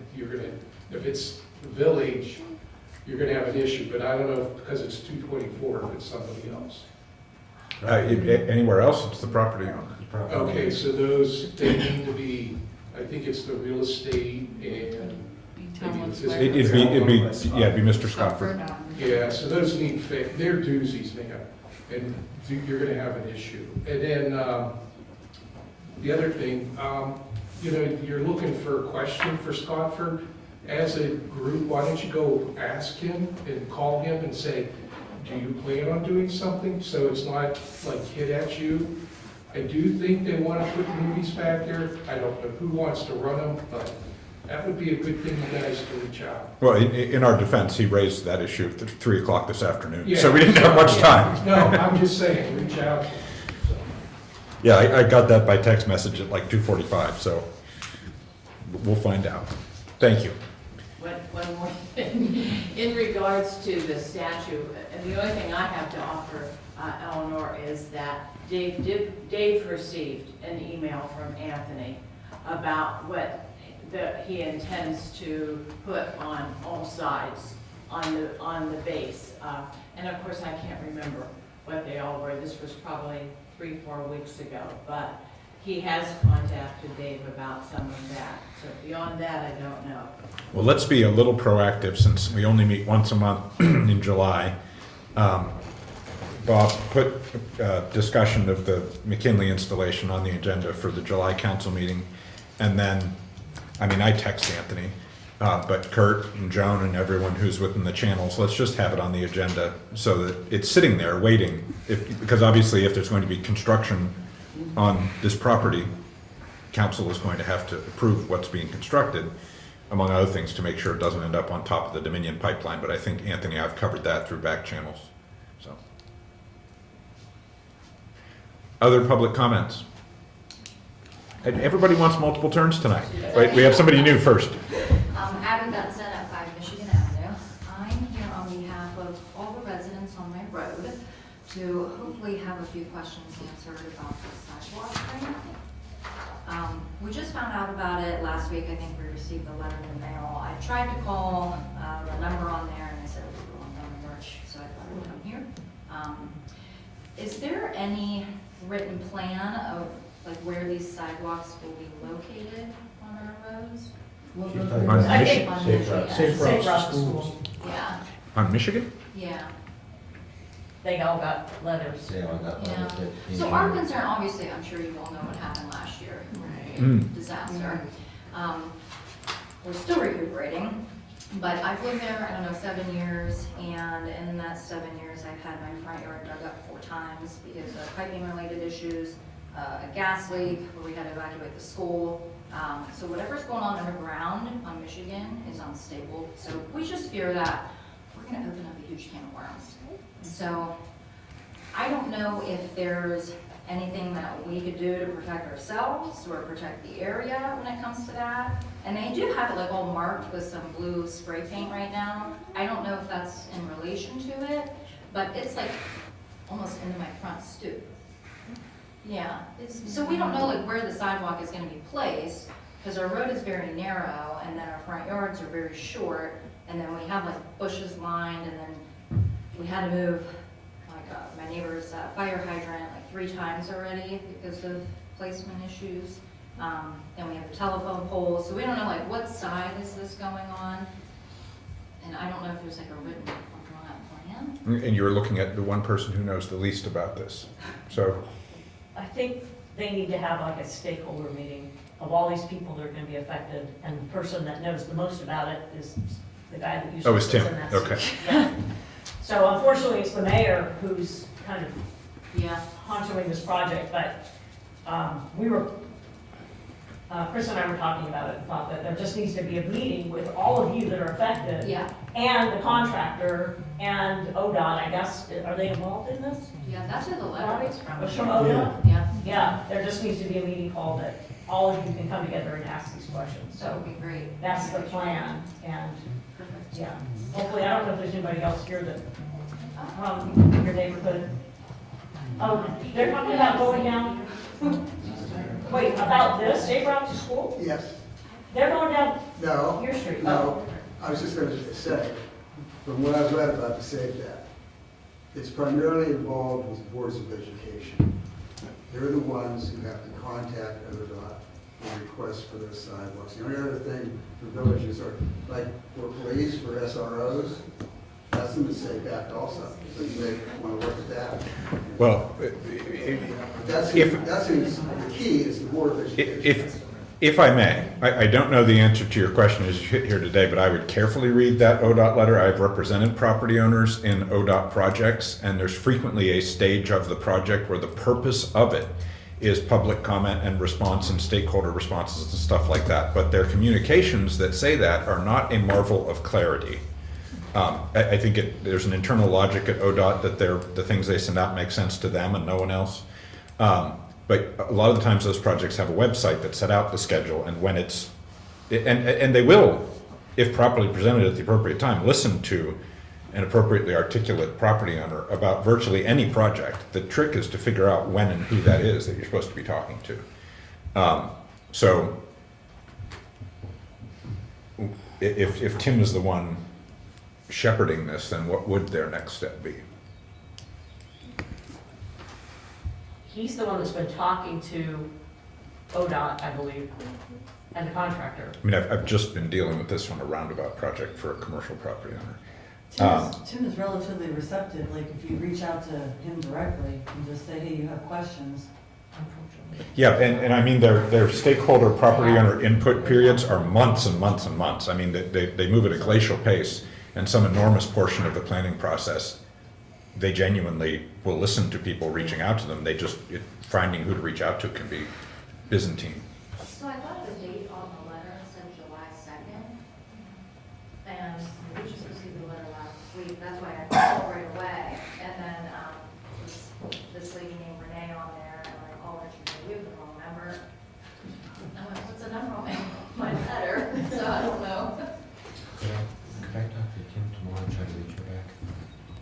if it's the village, you're gonna have an issue, but I don't know if, because it's 224, if it's somebody else. Anywhere else, it's the property owner. Okay, so those, they need to be, I think it's the real estate and. It'd be Mr. Scotford. Yeah, so those need fixed, they're doozies, man, and you're gonna have an issue. And then, the other thing, you're looking for a question for Scotford. As a group, why don't you go ask him and call him and say, do you plan on doing something? So it's not like hit at you. I do think they want to put movies back there. I don't know who wants to run them, but that would be a good thing you guys to reach out. Well, in our defense, he raised that issue at 3 o'clock this afternoon, Yeah. so we didn't have much time. No, I'm just saying, reach out. Yeah, I got that by text message at like 2:45, so we'll find out. Thank you. One more thing, in regards to the statue, and the only thing I have to offer, Eleanor, is that Dave received an email from Anthony about what he intends to put on all sides on the base. And of course, I can't remember what they all were. This was probably 3-4 weeks ago, but he has contacted Dave about some of that. So beyond that, I don't know. Well, let's be a little proactive since we only meet once a month in July. Bob, put discussion of the McKinley installation on the agenda for the July council meeting. And then, I mean, I text Anthony, but Kurt and Joan and everyone who's within the channels, let's just have it on the agenda so that it's sitting there waiting. Because obviously if there's going to be construction on this property, council is going to have to approve what's being constructed, among other things, to make sure it doesn't end up on top of the Dominion pipeline. But I think, Anthony, I've covered that through back channels. So, other public comments? And everybody wants multiple turns tonight. Wait, we have somebody new first. Abby Benson at 5 Michigan Avenue. I'm here on behalf of all the residents on my road to hopefully have a few questions answered about the sidewalk grant. We just found out about it last week. I think we received the letter in the mail. I tried to call the number on there and they said we were on the March, so I thought I would come here. Is there any written plan of like where these sidewalks will be located on our roads? On Safe Safe routes routes to to schools. school. Yeah, On Michigan? yeah. They all got letters. Yeah, I got Yeah. that. So our concern, obviously, I'm sure you all know what happened last year. Mm. Disaster. We're still recuperating, but I've lived there, I don't know, 7 years, and in that 7 years, I've had my front yard dug up 4 times because of piping-related issues, a gas leak where we had to evacuate the school. So whatever's going on underground on Michigan is unstable. So we just fear that we're gonna open up a huge can of worms. So I don't know if there's anything that we could do to protect ourselves or protect the area when it comes to that. And they do have it like all marked with some blue spray paint right now. I don't know if that's in relation to it, but it's like almost into my front stoop. Yeah, so we don't know like where the sidewalk is gonna be placed, because our road is very narrow, and then our front yards are very short, and then we have like bushes lined, and then we had to move like my neighbor's fire hydrant like 3 times already because of placement issues. Then we have the telephone pole, so we don't know like what side is this going on, and I don't know if there's like a written or drawn out plan. And you're looking at the one person who knows the least about this. So, I think they need to have like a stakeholder meeting of all these people that are gonna be affected, and the person that knows the most about it is the guy that usually oh, it's sits Tim. in that Okay. seat. Yeah. So unfortunately, it's the mayor who's kind of Yeah. honchoing this project, but we were, Chris and I were talking about it and thought that there just needs to be a meeting with all of you that are affected. Yeah. And the contractor and ODOT, I guess, are they involved in this? Yeah, that's where the letter is from. It's from ODOT? Yeah. Yeah, there just needs to be a meeting called that all of you can come together and ask these questions. That So would be great. that's the plan, and Perfect. yeah, hopefully, I don't know if there's anybody else here that, your neighborhood. Oh, they're talking about going down, wait, about this, safe route to school? Yes. They're going down No. your street? No, I was just going to say, from what I've read about the SAFE Act, it's primarily involved with boards of education. They're the ones who have to contact ODOT for requests for those sidewalks. The only other thing for villages are, like for police, for SROs, that's in the SAFE Act also. So you may want to look at that. well, That's the key is the board of education. if I may, I don't know the answer to your question as you hit here today, but I would carefully read that ODOT letter. I've represented property owners in ODOT projects, and there's frequently a stage of the project where the purpose of it is public comment and response and stakeholder responses and stuff like that. But their communications that say that are not a marvel of clarity. I think there's an internal logic at ODOT that the things they send out make sense to them and no one else. But a lot of the times those projects have a website that set out the schedule, and when it's, and they will, if properly presented at the appropriate time, listen to an appropriately articulate property owner about virtually any project. The trick is to figure out when and who that is that you're supposed to be talking to. So if Tim is the one shepherding this, then what would their next step be? He's the one that's been talking to ODOT, I believe, and the contractor. I mean, I've just been dealing with this on a roundabout project for a commercial property owner. Tim is relatively receptive, like if you reach out to him directly and just say, hey, you have questions. Yeah, and I mean, their stakeholder property owner input periods are months and months and months. I mean, they move at a glacial pace, and some enormous portion of the planning process, they genuinely will listen to people reaching out to them. They just, finding who to reach out to can be Byzantine. So I thought the date on the letter said July 2nd, and we just received the letter last week, that's why I called right away. And then this lady named Renee on there, and like, oh, you have the wrong number. I'm like, what's the number on my letter? So I don't know. Could I talk to Tim tomorrow and try to reach her back?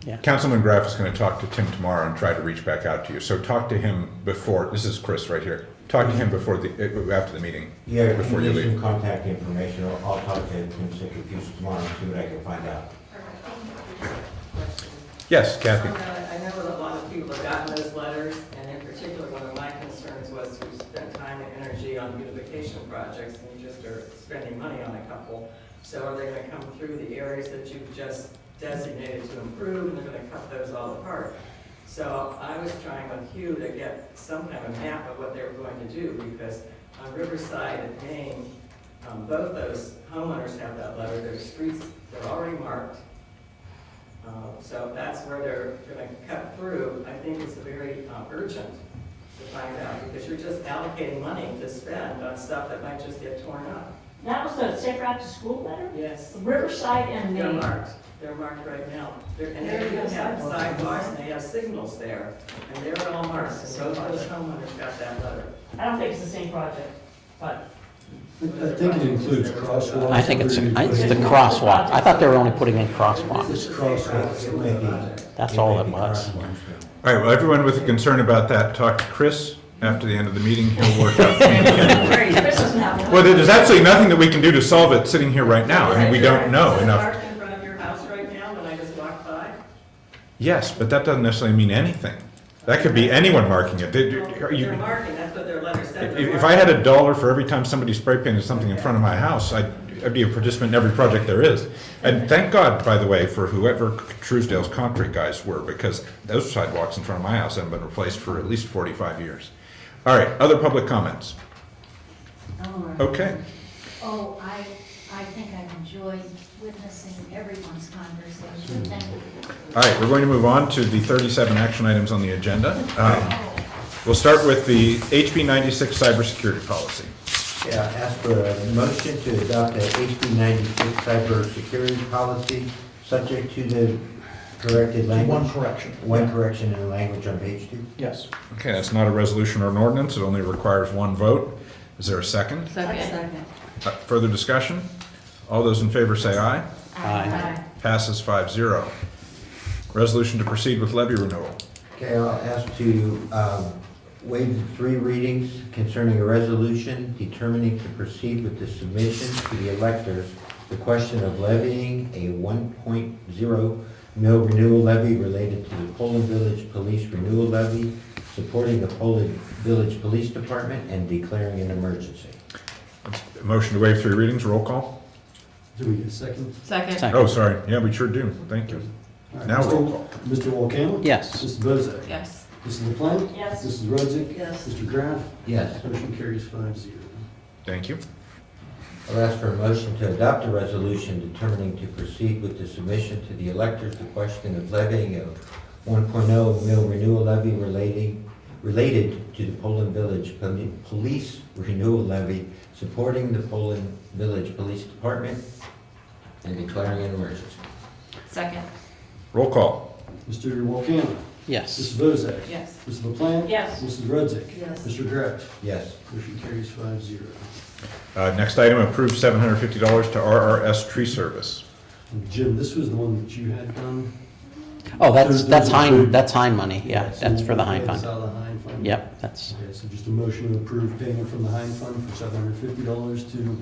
Yeah. Councilman Graff is going to talk to Tim tomorrow and try to reach back out to you. So talk to him before, this is Chris right here. Talk to him before after the meeting. Yeah, before you you leave leave. some contact information. I'll talk to Tim Sickafoose tomorrow and see what I can find out. Yes, Kathy. I know that a lot of people have gotten those letters, and in particular, one of my concerns was we've spent time and energy on beautification projects, and you just are spending money on a couple. So are they gonna come through the areas that you've just designated to improve, and they're gonna cut those all apart? So I was trying with Hugh to get some kind of map of what they were going to do, because on Riverside and Maine, both those homeowners have that letter. Their streets, they're already marked. So that's where they're gonna cut through. I think it's very urgent to find out, because you're just allocating money to spend on stuff that might just get torn up. That was the Safe Route to School letter? Yes. Riverside and They're Maine. marked. They're marked right now. And they even have sidewalks, and they have signals there, and they're all marked. And both those homeowners got that letter. I don't think it's the same project, but I think it includes crosswalks. I think it's the crosswalk. I thought they were only putting in crosswalks. It's crosswalks. It may be. That's all it was. All right, well, everyone with a concern about that, talk to Chris after the end of the meeting. He'll work out. Well, there's absolutely nothing that we can do to solve it sitting here right now. I mean, we don't know Is it enough. marked in front of your house right now when I just walked by? Yes, but that doesn't necessarily mean anything. That could be anyone marking it. They're marking, that's what their letter said. They're If I had $1 for every time somebody spray painted something in front of my house, I'd be a participant in every project there is. And thank God, by the way, for whoever Truesdale's concrete guys were, because those sidewalks in front of my house haven't been replaced for at least 45 years. All right, other public comments? Okay. Oh, I think I've enjoyed witnessing everyone's conversation. Thank you. All right, we're going to move on to the 37 action items on the agenda. We'll start with the HB 96 cybersecurity policy. Yeah, ask for a motion to adopt a HB 96 cybersecurity policy, subject to the corrected language. One correction. One correction in the language on page 2. Yes. Okay, that's not a resolution or an ordinance. It only requires one vote. Is there a second? Second. Further discussion? All those in favor say aye. Aye. Passes 5-0. Resolution to proceed with levy renewal. Okay, I'll ask to waive the 3 readings concerning a resolution determining to proceed with the submission to the electors the question of levying a 1.0 mil renewal levy related to the Poland Village Police renewal levy, supporting the Poland Village Police Department, and declaring an emergency. Motion to waive 3 readings, roll call. Do we get a second? Second. Oh, sorry. Yeah, we sure do. Thank you. All right, Now roll call. Mr. Volcano? Yes. Mrs. Bozak? Yes. Mrs. LaPlante? Yes. Mrs. Rudzik? Yes. Mr. Graff? Yes. Motion carries 5-0. Thank you. I'll ask for a motion to adopt a resolution determining to proceed with the submission to the electors the question of levying a 1.0 mil renewal levy related to the Poland Village Police renewal levy, supporting the Poland Village Police Department, and declaring an emergency. Second. Roll call. Mr. Volcano? Yes. Mrs. Bozak? Yes. Mrs. LaPlante? Yes. Mrs. Rudzik? Yes. Mr. Gregg? Yes. Motion carries 5-0. Next item, approve $750 to RRS Tree Service. And Jim, this was the one that you had done? Oh, There's a Hein, big- that's Hein money, yeah, so that's for the Hein that's fund. out of the Hein fund? Yep, that's, Okay, so just a motion to approve payment from the Hein fund for $750 to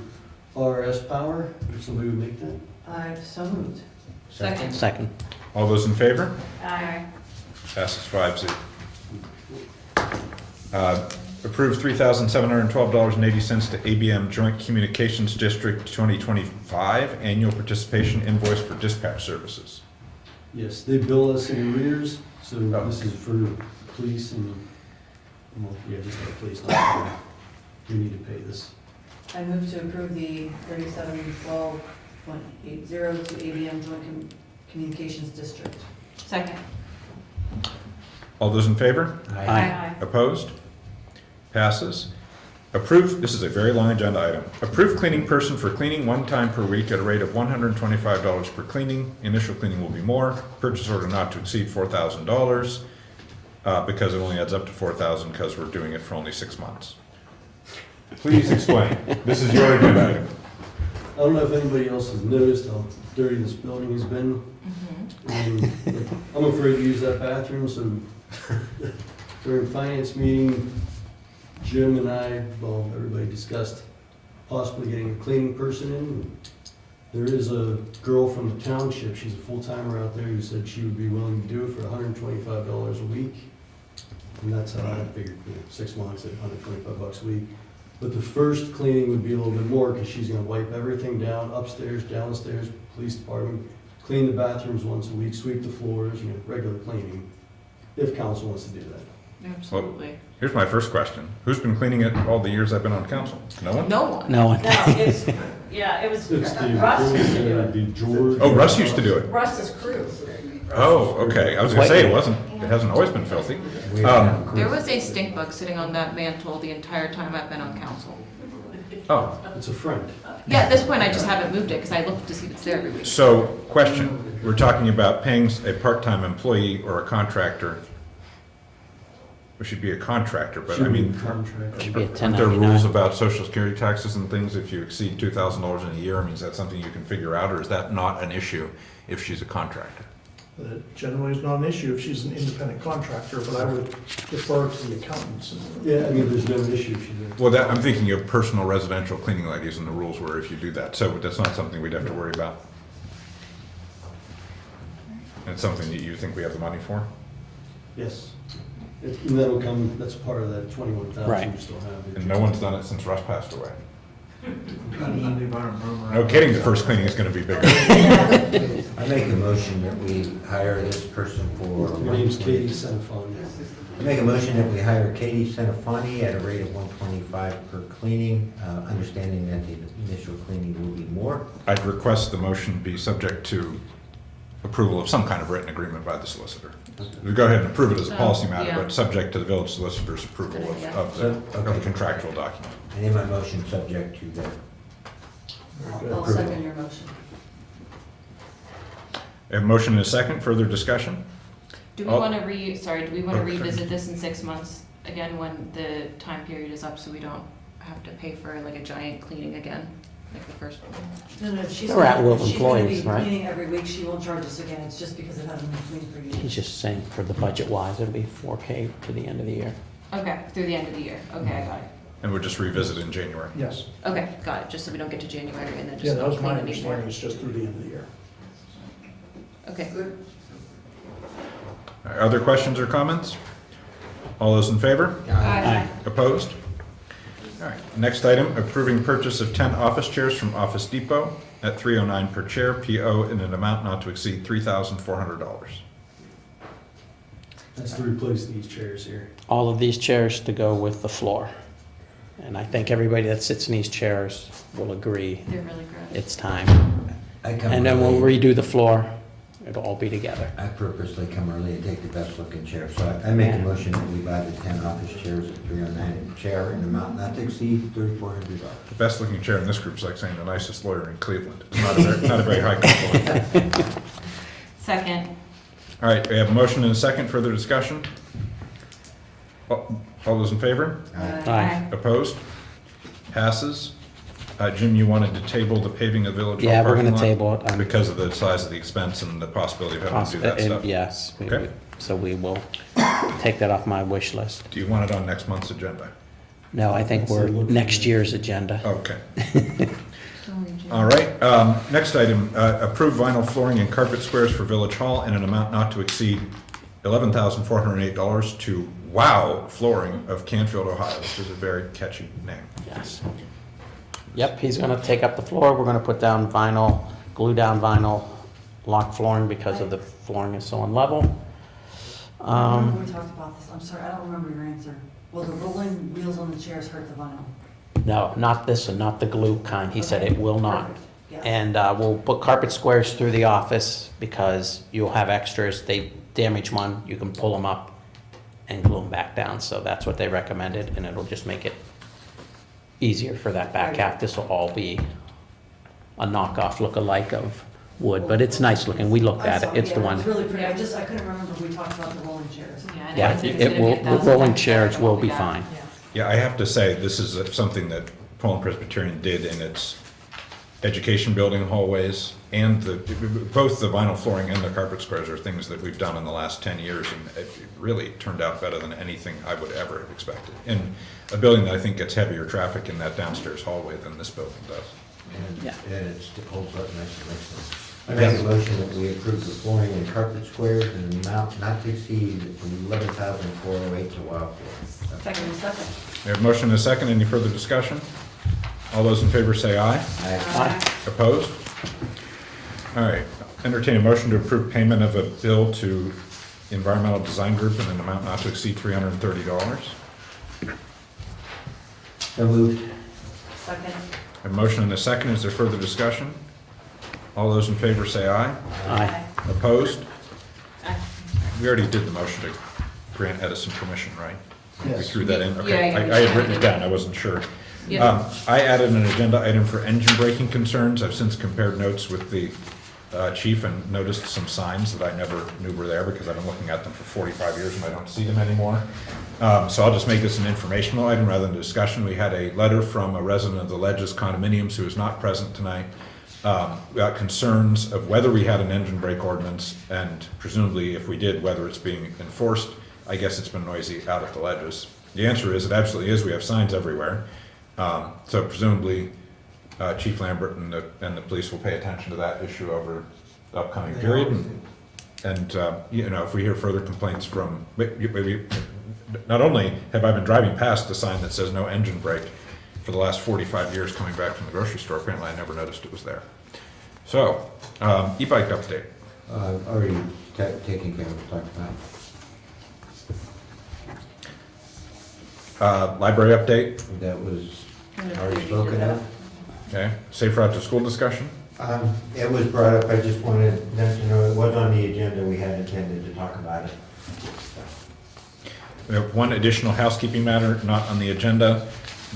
RS Power. If somebody would make that? I so moved. second. All those in favor? Aye. Passes 5-0. Approve $3,712.80 to ABM Joint Communications District 2025 annual participation invoice for dispatch services. Yes, they bill us in arrears, so this is for police and, well, yeah, just like police, not fire. We need to pay this. I move to approve the 3712.80 to ABM Joint Communications District. Second. All those in favor? Aye. Opposed? Passes. Approve, this is a very long agenda item. Approve cleaning person for cleaning one time per week at a rate of $125 per cleaning. Initial cleaning will be more. Purchase order not to exceed $4,000 because it only adds up to $4,000 because we're doing it for only 6 months. Please explain. This is your agenda item. I don't know if anybody else has noticed how dirty this building has been. And I'm afraid to use that bathroom, so during finance meeting, Jim and I, well, everybody discussed possibly getting a cleaning person in. There is a girl from the township, she's a full-timer out there, who said she would be willing to do it for $125 a week. And that's how I figured, 6 months at $125 a week. But the first cleaning would be a little bit more, because she's gonna wipe everything down, upstairs, downstairs, police department, clean the bathrooms once a week, sweep the floors, regular cleaning, if council wants to do that. Absolutely. Here's my first question. Who's been cleaning it all the years I've been on council? No one? No one. No one. No, it's, yeah, it was, It's the, Russ used to do it'd it. be George. Oh, Russ used to do it. Russ's crew. Oh, okay. I was gonna say it hasn't always been filthy. There was a stink bug sitting on that mantle the entire time I've been on council. Oh, It's a friend. Yeah, at this point, I just haven't moved it because I look to see if it's there every week. so question. We're talking about paying a part-time employee or a contractor. It should be a contractor, but I Should be mean, contract. Should be a aren't there 1099. rules about social security taxes and things if you exceed $2,000 in a year? I mean, is that something you can figure out, or is that not an issue if she's a contractor? That generally is not an issue if she's an independent contractor, but I would defer to the accountants. Yeah, I mean, there's no issue if you do. Well, I'm thinking of personal residential cleaning ladies and the rules where if you do that. So that's not something we'd have to worry about. And it's something that you think we have the money for? Yes. And that'll come, that's part of that 21,000 Right. you still have. And no one's done it since Russ passed away. Monday barn rumor. No kidding, the first cleaning is gonna be bigger. I make a motion that we hire this person for. Her name's Katie Sanfon. I make a motion that we hire Katie Centofanti at a rate of $125 per cleaning, understanding that the initial cleaning will be more. I'd request the motion be subject to approval of some kind of written agreement by the solicitor. We go ahead and approve it as a policy matter, Yeah. but subject to the village solicitor's approval of the contractual document. I need my motion subject to that. I'll second your motion. A motion and a second, further discussion? Do we Oh. want to do we want to Okay. revisit this in 6 months again when the time period is up so we don't have to pay for like a giant cleaning again, like the first one? No, she's They're at-will she's gonna employees, be right? cleaning every week, she won't charge us again, it's just because it hasn't been cleaned for years. He's just saying for the budget wise, it'll be 4K to the end of the year. Okay, through the end of the year. Okay, I got it. And we'll just revisit in January. Yes. Okay, got it, just so we don't get to January and then Yeah, just that not was my clean anymore. understanding, it's just through the end of the year. Okay. All right, other questions or comments? All those in favor? Aye. Opposed? All right, next item, approving purchase of 10 office chairs from Office Depot at $309 per chair, PO in an amount not to exceed $3,400. That's to replace these chairs here. All of these chairs to go with the floor. And I think everybody that sits in these chairs will agree They're really gross. it's time. I come And then we'll early. redo the floor. It'll all be together. I purposely come early and take the best looking chair. So I make a motion that we buy the 10 office chairs at $309 per chair in an amount not to exceed $3,400. The best looking chair in this group is like saying the nicest lawyer in Cleveland. It's not a very high compliment. Second. All right, we have a motion and a second. Further discussion? All those in favor? Aye. Opposed? Passes. Jim, you wanted to table the paving of Village Hall Yeah, we're parking gonna lot? table it. Because of the size of the expense and the possibility of having to do that stuff? Yes. Okay. So we will take that off my wish list. Do you want it on next month's agenda? No, I think we're next year's agenda. Okay. All right, next item, approve vinyl flooring and carpet squares for Village Hall in an amount not to exceed $11,408 to Wow Flooring of Canfield, Ohio, which is a very catchy name. Yes. Yep, he's gonna take up the floor. We're gonna put down vinyl, glue down vinyl, lock flooring because of the flooring is so unlevel. I remember we talked about this, I'm sorry, I don't remember your answer. Will the rolling wheels on the chairs hurt the vinyl? No, not this one, not the glue kind. He said it will not. Perfect. Yeah. And we'll put carpet squares through the office because you'll have extras. They damage one, you can pull them up and glue them back down. So that's what they recommended, and it'll just make it easier for that back half. This will all be a knockoff look-alike of wood, but it's nice looking. We looked at it. It's the one. It's really pretty, I couldn't remember if we talked about the rolling chairs. Yeah, it will, the rolling chairs will be fine. Yeah, I have to say, this is something that Poland Presbyterian did in its education building hallways, and both the vinyl flooring and the carpet squares are things that we've done in the last 10 years, and it really turned out better than anything I would ever have expected. In a building that I think gets heavier traffic in that downstairs hallway than this building does. And it holds up nicely. I Yeah. make a motion that we approve the flooring and carpet squares in an amount not to exceed $11,408 to Wow Flooring. Second. We have a motion and a second. Any further discussion? All those in favor say aye. Aye. Opposed? All right. Entertain a motion to approve payment of a bill to Environmental Design Group in an amount not to exceed $330. So moved. Second. A motion and a second. Is there further discussion? All those in favor say aye. Aye. Opposed? We already did the motion to grant Edison permission, right? We Yes. threw that in? Yeah, Okay. yeah, I had written it down. I wasn't sure. Yeah. I added an agenda item for engine braking concerns. I've since compared notes with the chief and noticed some signs that I never knew were there because I've been looking at them for 45 years and I don't see them anymore. So I'll just make this an informational item rather than a discussion. We had a letter from a resident of the Ledges condominiums who is not present tonight about concerns of whether we had an engine brake ordinance and presumably if we did, whether it's being enforced. I guess it's been noisy out at the Ledges. The answer is it absolutely is. We have signs everywhere. So presumably Chief Lambert and the police will pay attention to that issue over the upcoming period. And you know, if we hear further complaints from, not only have I been driving past the sign that says no engine brake for the last 45 years coming back from the grocery store, apparently I never noticed it was there. So, e-bike update. Already taken care of, talked about. Library update. That was already spoken of. Okay. Safe route to school discussion. It was brought up, I just wanted them to know it was on the agenda, we had intended to talk about it. We have one additional housekeeping matter not on the agenda,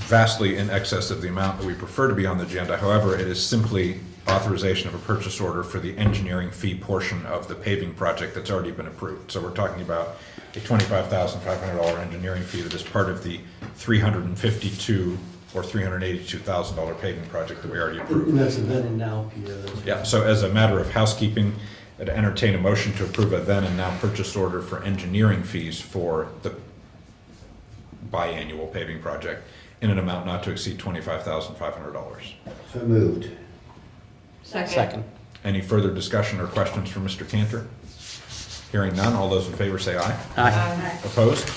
vastly in excess of the amount that we prefer to be on the agenda. However, it is simply authorization of a purchase order for the engineering fee portion of the paving project that's already been approved. So we're talking about a $25,500 engineering fee that is part of the $352,000 or $382,000 paving project that we already approved. And that's a then and now, Peter. Yeah, so as a matter of housekeeping, I'd entertain a motion to approve a then and now purchase order for engineering fees for the biannual paving project in an amount not to exceed $25,500. So moved. Second. Any further discussion or questions from Mr. Cantor? Hearing none, all those in favor say aye. Aye. Opposed?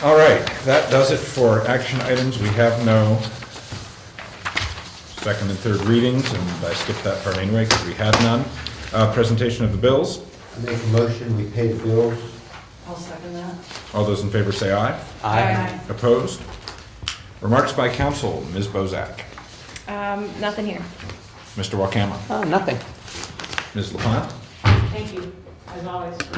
All right, that does it for action items. We have no second and third readings, and I skipped that part anyway because we had none. Presentation of the bills. I make a motion, we pay the bills. I'll second that. All those in favor say aye. Aye. Opposed? Remarks by council, Ms. Bozak. Nothing here. Mr. Wakama. Nothing. Ms. LaPlante. Thank you, as always, for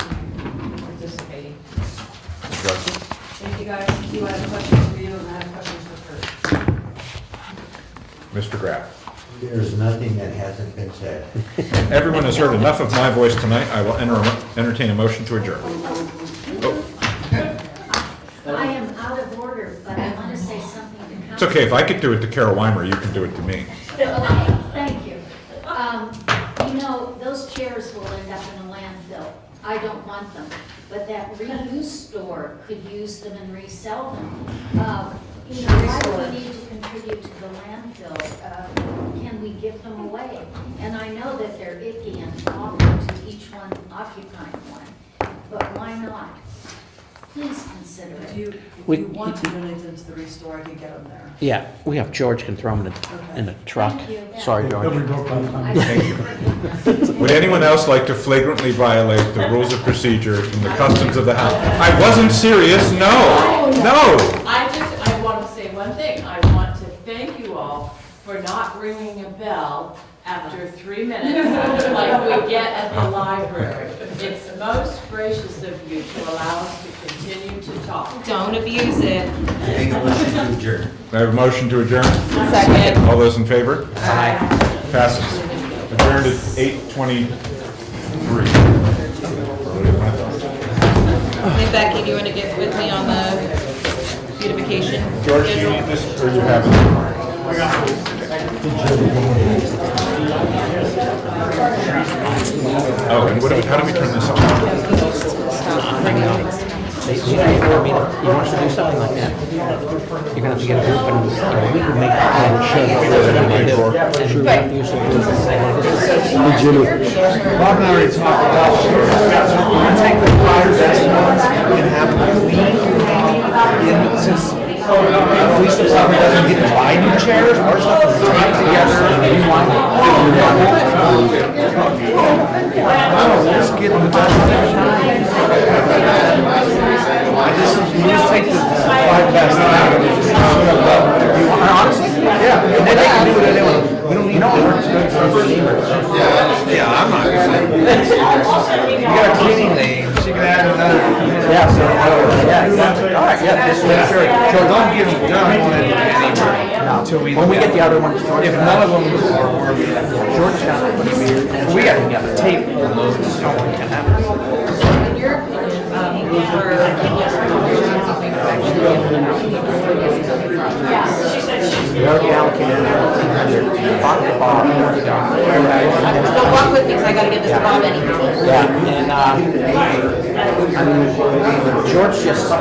participating. Ms. Drexel. Thank you guys. You have questions for you and I have questions for Kurt. Mr. Graff. There's nothing that hasn't been said. Everyone has heard enough of my voice tonight. I will entertain a motion to adjourn. Oh, I am out of order, but I want to say something to council. it's okay. If I could do it to Carol Weimer, you can do it to me. Okay, thank you. You know, those chairs will end up in a landfill. I don't want them, but that reuse store could use them and resell them. You know, why do we need to contribute to the landfill? Can we give them away? And I know that they're icky and awful to each one occupying one, but why not? Please consider If it. you, We- if you want to donate them to the Restore, I can get them there. Yeah, we have George can throw them in the truck. Thank you. Sorry, George. Would anyone else like to flagrantly violate the rules of procedure and the customs of the House? I wasn't serious, no, no. I want to say one thing. I want to thank you all for not ringing a bell after 3 minutes like we get at the library. It's most gracious of you to allow us to continue to talk. Don't abuse it. Make a motion to adjourn. I have a motion to adjourn. Second. All those in favor? Aye. Passes. Adjourned at 8:23. Hey Becky, do you want to get with me on the beautification? George, do you need this, or you have it? Oh, and how do we turn this on? You want us to do something like that? You're gonna have to get a group and, we can make a plan, show them what we're gonna do. And you have to use the group and say, well, this is Bob and I already talked about, we're gonna take the 5 best ones and have them clean. And since the police department doesn't get to buy new chairs, our stuff is tied together and we want it. No, let's get the I just, you just take the 5 best out and just put them up. Honestly, yeah, and then they can do whatever they want. We don't need no work. Yeah, I'm not gonna say. You got a cleaning lane, so you can add another. Yeah, so, yeah, exactly. All right, yeah, just make sure. So don't get them done on it anywhere until we. when we get the other ones, George. If none of them are. Georgetown, We got tape on those, so we can have it. In your opinion, We already allocated Bob, Don't walk with me, 'cause I gotta get this to Bob anyhow. yeah, and, George just.